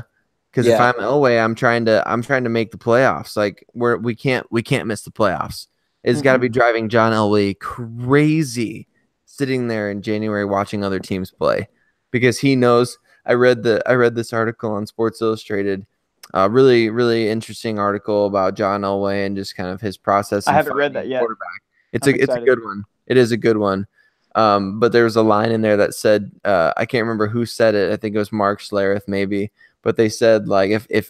Because if I'm Elway, I'm trying to make the playoffs. Like we can't miss the playoffs. It's got to be driving John Elway crazy, sitting there in January watching other teams play, because he knows. I read this article on Sports Illustrated, really really interesting article about John Elway and just kind of his process. I haven't read that yet. It's a good one. It is a good one. But there was a line in there that said, I can't remember who said it. I think it was Mark Schlereth maybe. But they said, like, if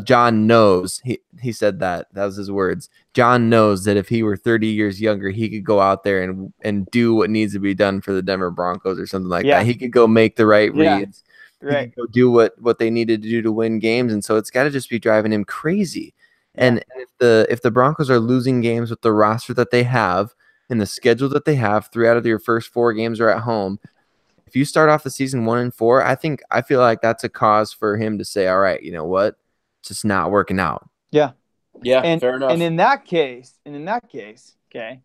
John knows, he said that was his words. John knows that if he were 30 years younger, he could go out there and do what needs to be done for the Denver Broncos or something like that. He could go make the right reads. Right. He could go do what they needed to do to win games. And so it's got to just be driving him crazy. Yeah. And if the Broncos are losing games with the roster that they have and the schedule that they have, 3 out of your first 4 games are at home. If you start off the season 1-4, I feel like that's a cause for him to say, all right, you know what? It's just not working out. Yeah. Yeah, fair enough. And in that case, okay,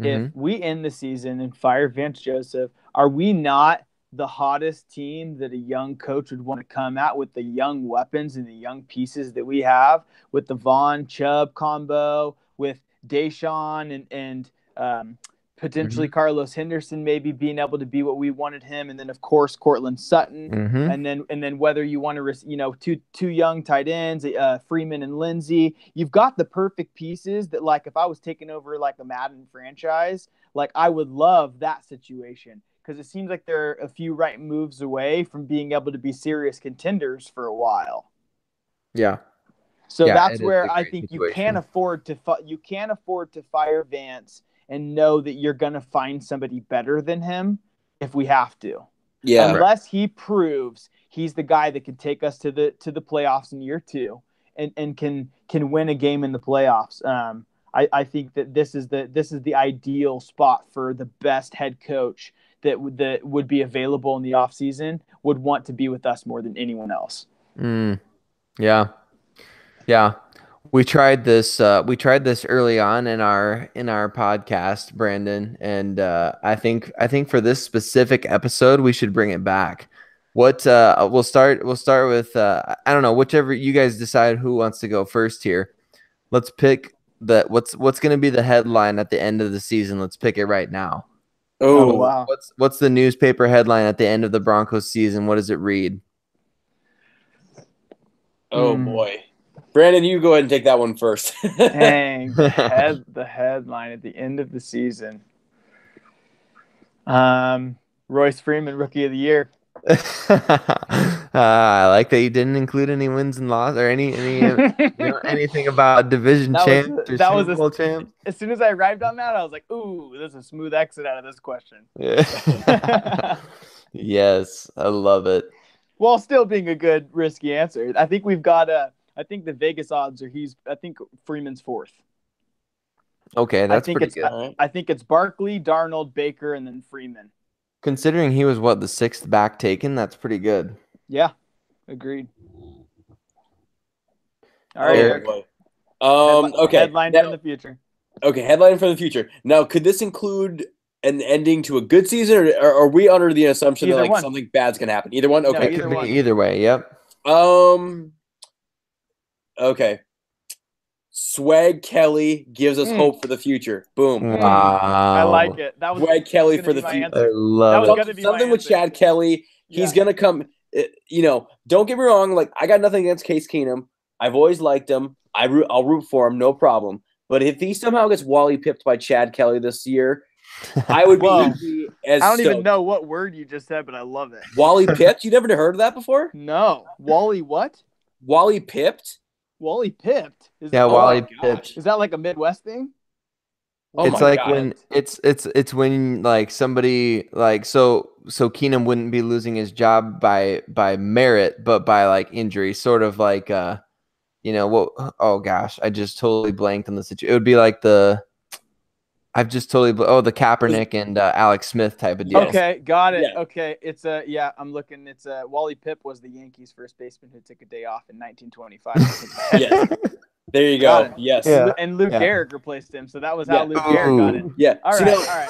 if we end the season and fire Vance Joseph, are we not the hottest team that a young coach would want to come out with, the young weapons and the young pieces that we have with the Vaughn Chubb combo, with Deshaun and potentially Carlos Henderson maybe being able to be what we wanted him, and then of course Cortland Sutton, and then whether you want to two young tight ends, Freeman and Lindsey, you've got the perfect pieces that, like, if I was taking over like a Madden franchise, like I would love that situation, because it seems like they're a few right moves away from being able to be serious contenders for a while. Yeah. So Yeah, that's it is a where I great think situation. you can't afford to fire Vance and know that you're going to find somebody better than him if we have to. Yeah. Unless he proves he's the guy that can take us to the playoffs in year 2 and can win a game in the playoffs. I think that this is the ideal spot for the best head coach that would be available in the offseason, would want to be with us more than anyone else. Yeah. Yeah. We tried this early on in our podcast, Brandon, and I think for this specific episode we should bring it back. What we'll start with I don't know, whichever you guys decide who wants to go first here. Let's pick what's going to be the headline at the end of the season. Let's pick it right now. Oh, Oh, wow. What's the newspaper headline at the end of the Broncos season? What does it read? oh boy. Brandon, you go ahead and take that one first. Dang, the headline at the end of the season. Royce Freeman, Rookie of the Year. I like that you didn't include any wins and losses or anything about division champs or Super Bowl champs. As soon as I arrived on that, I was like, "Ooh, this is a smooth exit out of this question." Yeah. Yes, I love it. While still being a good risky answer, I think we've got I think the Vegas odds are I think Freeman's 4th. Okay, that's pretty good. I think it's Barkley, Darnold, Baker, and then Freeman. Considering he was the 6th back taken, that's pretty good. Yeah, agreed. All right. Okay. Headline from the future. Okay, headline from the future. Now, could this include an ending to a good season, or are we under the assumption that something bad's gonna happen? Either one. Okay, it could be either way. Yep. Okay. Swag Kelly gives us hope for the future. Boom. Wow. I like it. That was Swag Kelly for the future. I love it. Something with Chad Kelly. He's gonna come. Don't get me wrong. Like, I got nothing against Case Keenum. I've always liked him. I'll root for him, no problem. But if he somehow gets Wally pipped by Chad Kelly this year, I would be as I don't even know what word you just said, but I love it. Wally pipped? You never heard of that before? No. Wally what? Wally pipped? Wally pipped? Wally pipped. Is that like a Midwest thing? It's like when it's when like somebody like so Keenum wouldn't be losing his job by merit, but by like injury, sort of like oh gosh, I just totally blanked on the situation. It would be like the Kaepernick and Alex Smith type of deal. Okay, got it. Yeah. Okay, it's I'm looking. It's Wally Pipp was the Yankees' first baseman who took a day off in 1925. Yes. There you go. Yes. Yeah. And Lou Gehrig replaced him, so that was how Lou Gehrig got it. Yeah. All right.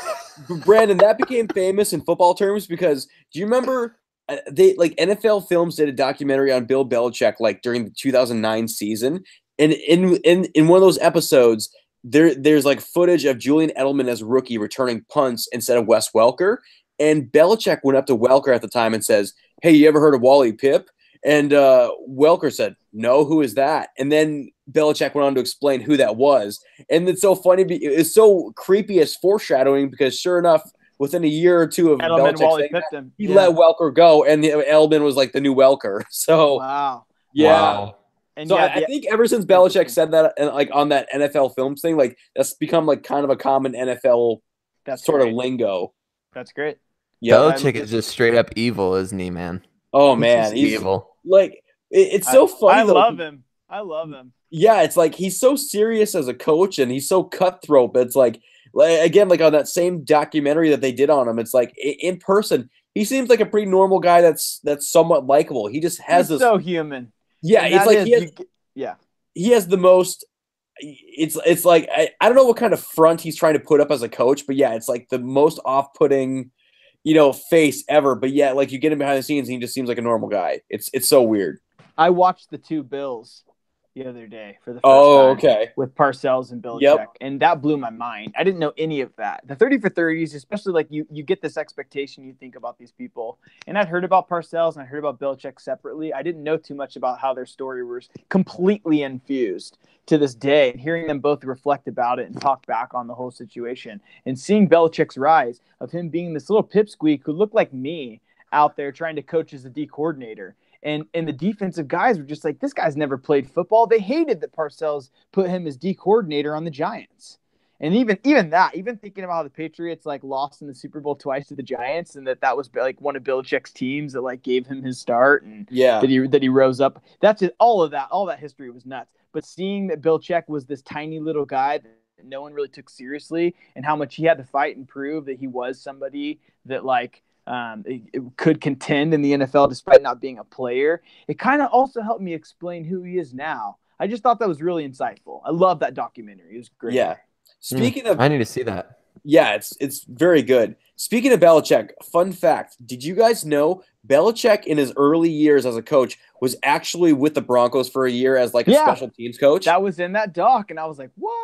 Brandon, that became famous in football terms because do you remember NFL Films did a documentary on Bill Belichick like during the 2009 season, and in one of those episodes there's like footage of Julian Edelman as a rookie returning punts instead of Wes Welker, and Belichick went up to Welker at the time and says, "Hey, you ever heard of Wally Pipp?" And Welker said, "No, who is that?" And then Belichick went on to explain who that was. And it's so funny. It's so creepy as foreshadowing because sure enough, within a year or two of Belichick saying that, he let Welker go, and Edelman was like the new Welker. So, wow. Yeah. Wow. And so I think ever since Belichick said that, and like on that NFL Films thing, like that's become like kind of a common NFL of lingo. That's great. Yeah, Belichick is just straight up evil, isn't he, man? Oh man, he's evil. Like it's so funny. I love him. Yeah, it's like he's so serious as a coach, and he's so cutthroat. But it's like again, like on that same documentary that they did on him, it's like in person, he seems like a pretty normal guy that's somewhat likable. He just has he's so human. Yeah, it's like he has the most. It's like I don't know what kind of front he's trying to put up as a coach, but yeah, it's like the most off-putting, face ever. But yeah, like you get him behind the scenes, and he just seems like a normal guy. It's so weird. I watched the two Bills the other day for the first time with Parcells and Belichick, and that blew my mind. I didn't know any of that. The 30 for 30s, especially like you get this expectation you think about these people. And I'd heard about Parcells and I heard about Belichick separately. I didn't know too much about how their story was completely infused to this day. And hearing them both reflect about it and talk back on the whole situation and seeing Belichick's rise of him being this little pipsqueak who looked like me out there trying to coach as a D coordinator. And the defensive guys were just like, this guy's never played football. They hated that Parcells put him as D coordinator on the Giants. And even thinking about how the Patriots like lost in the Super Bowl twice to the Giants, and that was like one of Belichick's teams that like gave him his start, and that he rose up. That's it. All that history was nuts. But seeing that Belichick was this tiny little guy that no one really took seriously, and how much he had to fight and prove that he was somebody that like it could contend in the NFL despite not being a player, it kind of also helped me explain who he is now. I just thought that was really insightful. I love that documentary. It was great. Yeah. Speaking of, I need to see that. Yeah, it's very good. Speaking of Belichick, fun fact: did you guys know Belichick in his early years as a coach was actually with the Broncos for a year as like a special teams coach? That was in that doc, and I was like, what?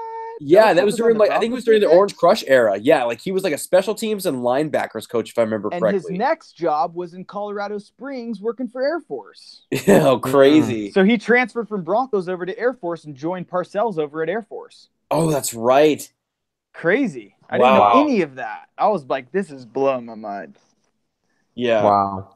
Yeah, that was during I think it was during the Orange Crush era. Yeah, like he was like a special teams and linebackers coach, if I remember correctly. And his next job was in Colorado Springs working for Air Force. Oh, crazy. So he transferred from Broncos over to Air Force and joined Parcells over at Air Force. Oh, that's right. Crazy. I didn't know any of that. I was like, this is blowing my mind. Yeah. Wow,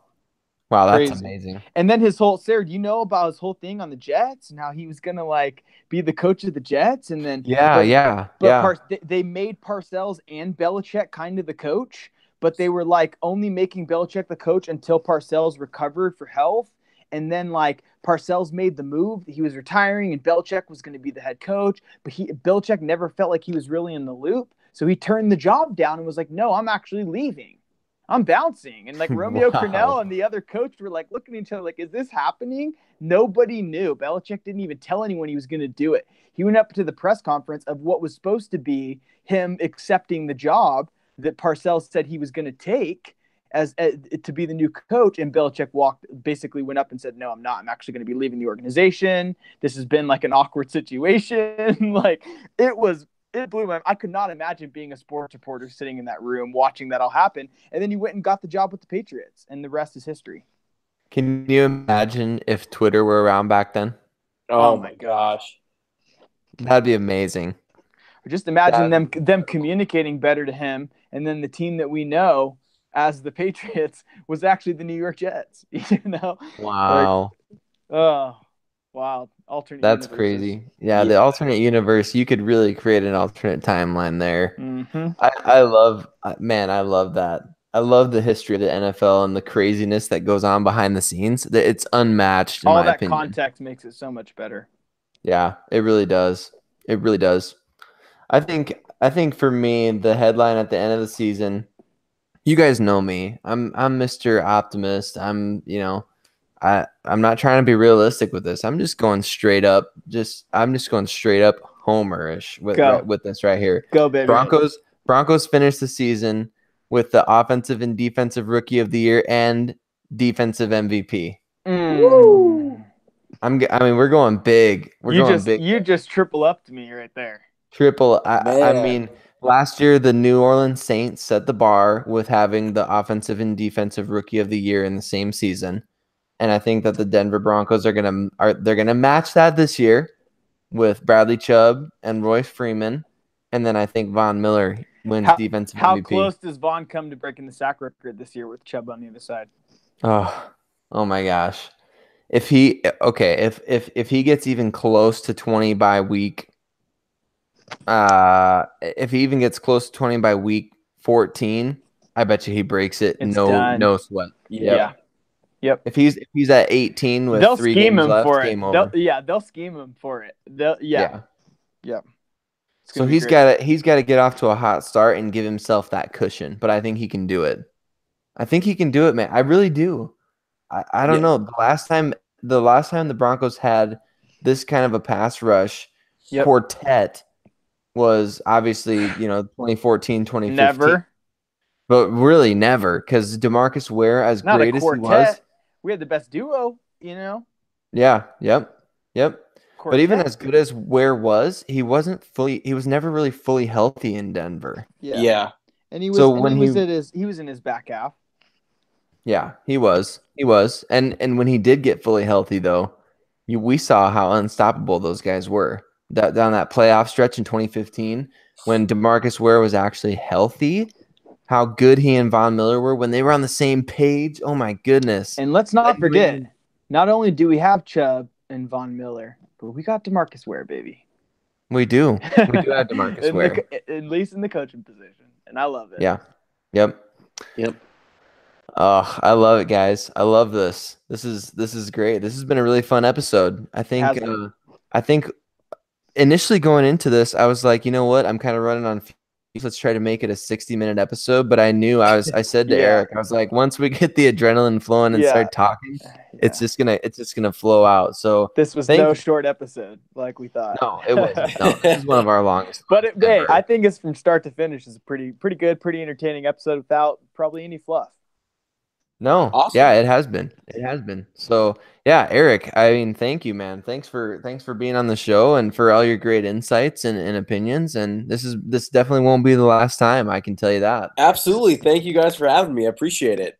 that's amazing. And then Sarah, do you know about his whole thing on the Jets and how he was gonna like be the coach of the Jets? And then they made Parcells and Belichick kind of the coach, but they were like only making Belichick the coach until Parcells recovered for health. And then like Parcells made the move that he was retiring and Belichick was going to be the head coach, but Belichick never felt like he was really in the loop. So he turned the job down and was like, no, I'm actually leaving. I'm bouncing. And like Romeo Crennel and the other coach were like looking at each other like, is this happening? Nobody knew. Belichick didn't even tell anyone he was going to do it. He went up to the press conference of what was supposed to be him accepting the job that Parcells said he was going to take as to be the new coach, and Belichick basically went up and said, no, I'm not. I'm actually going to be leaving the organization. This has been like an awkward situation. Like it blew my mind. I could not imagine being a sports reporter sitting in that room watching that all happen. And then he went and got the job with the Patriots, and the rest is history. Can you imagine if Twitter were around back then? Oh my gosh. That'd be amazing. Or just imagine them communicating better to him, and then the team that we know as the Patriots was actually the New York Jets. You know? Wow. Wow. Alternate That's universes. Crazy. Yeah, the alternate universe, you could really create an alternate timeline there. Mm-hmm. I love that. I love the history of the NFL and the craziness that goes on behind the scenes. It's unmatched in my opinion. All that context makes it so much better. Yeah, it really does. It really does. I think for me, the headline at the end of the season, you guys know me. I'm Mr. Optimist. I'm not trying to be realistic with this. I'm just going straight up. I'm just going straight up homerish with this right here. Go, baby. Broncos finished the season with the offensive and defensive rookie of the year and defensive MVP. Woo! We're going big. You just triple up to me right there. Triple. I mean, last year the New Orleans Saints set the bar with having the offensive and defensive rookie of the year in the same season, and I think that the Denver Broncos are gonna match that this year with Bradley Chubb and Royce Freeman, and then I think Von Miller wins defensive MVP. How close does Von come to breaking the sack record this year with Chubb on the other side? Oh my gosh. If he gets even close to 20 by week, if he even gets close to 20 by week 14, I bet you he breaks it. No sweat. Yeah. Yep. If he's at 18 with 3 games left, game over. They'll scheme him for it. Yep. So he's got to get off to a hot start and give himself that cushion. But I think he can do it. I think he can do it, man. I really do. I don't know. The last time the Broncos had this kind of a pass rush quartet was obviously 2014, 2015. Never. But really never, because DeMarcus Ware, as Not great a as quartet. he was, we had the best duo. Yeah. Yep. Quartet. But even as good as Ware was, he was never really fully healthy in Denver. Yeah. And he was in his back half. Yeah, he was. And when he did get fully healthy, though, we saw how unstoppable those guys were. Down that playoff stretch in 2015, when DeMarcus Ware was actually healthy, how good he and Von Miller were when they were on the same page. Oh my goodness! And let's not forget, Not only do we have Chubb and Von Miller, but we got DeMarcus Ware, baby. We do. We do have DeMarcus Ware. At least in the coaching position. And I love it. Yeah. Yep. Oh, I love it, guys. I love this. This is great. This has been a really fun episode. I think initially going into this, I was like, you know what? I'm kind of running on fumes. Let's try to make it a 60-minute episode. But I knew I said to Yeah. Aric, I was like, once we get the adrenaline flowing and start talking, it's just gonna flow out. So this was no short episode like we thought. No, it wasn't. No, this is one of our longest. But hey, I think it's from start to finish is a pretty good, pretty entertaining episode without probably any fluff. No, awesome. Yeah, it has been. It has been. So yeah, Aric, I mean, thank you, man. Thanks for being on the show and for all your great insights and opinions. And this definitely won't be the last time. I can tell you that. Absolutely. Thank you guys for having me. I appreciate it.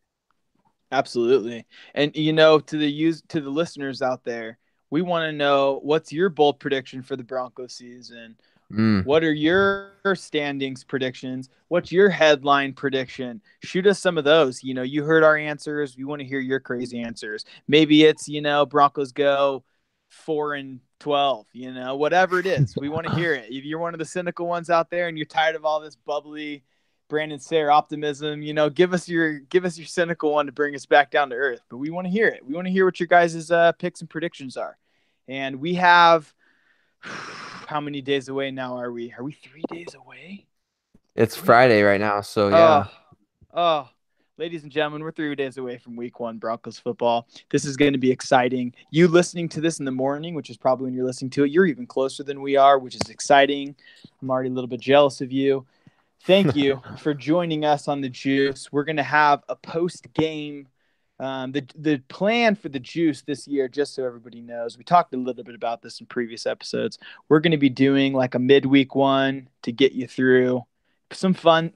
Absolutely. And to the listeners out there, we want to know, what's your bold prediction for the Broncos season? What are your standings predictions? What's your headline prediction? Shoot us some of those. You heard our answers. We want to hear your crazy answers. Maybe it's, Broncos go 4-12, whatever it is. We want to hear it. If you're one of the cynical ones out there and you're tired of all this bubbly Brandon Sayre optimism, give us your cynical one to bring us back down to earth. But we want to hear it. We want to hear what your guys' picks and predictions are. And we have how many days away now are we? Are we 3 days away? It's Friday right now, so yeah. Ladies and gentlemen, we're 3 days away from week 1 Broncos football. This is going to be exciting. You listening to this in the morning, which is probably when you're listening to it, you're even closer than we are, which is exciting. I'm already a little bit jealous of you. Thank you for joining us on the Juice. We're going to have a post-game. The plan for the Juice this year, just so everybody knows, we talked a little bit about this in previous episodes. We're going to be doing like a midweek one to get you through some fun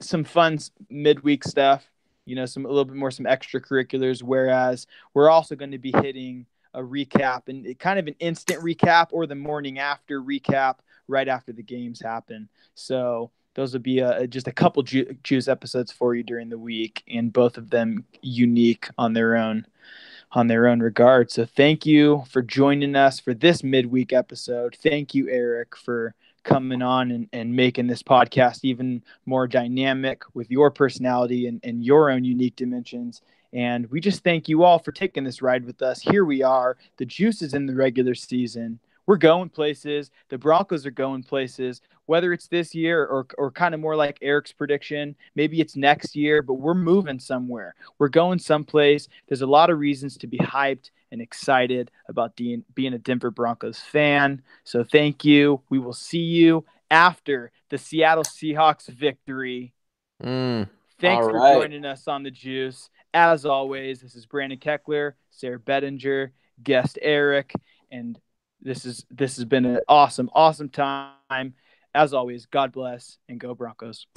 midweek stuff, a little bit more, some extracurriculars, whereas we're also going to be hitting a recap and kind of an instant recap or the morning after recap right after the games happen. So those will be just a couple Juice episodes for you during the week, and both of them unique on their own regard. So thank you for joining us for this midweek episode. Thank you, Aric, for coming on and making this podcast even more dynamic with your personality and your own unique dimensions. And we just thank you all for taking this ride with us. Here we are. The Juice is in the regular season. We're going places. The Broncos are going places, whether it's this year or kind of more like Aric's prediction. Maybe it's next year, but we're moving somewhere. We're going someplace. There's a lot of reasons to be hyped and excited about being a Denver Broncos fan. So thank you. We will see you after the Seattle Seahawks victory. Thanks for joining us on the Juice. As always, this is Brandon Keckler, Sayre Bedinger, guest Aric, and this has been an awesome time. As always, God bless and go Broncos.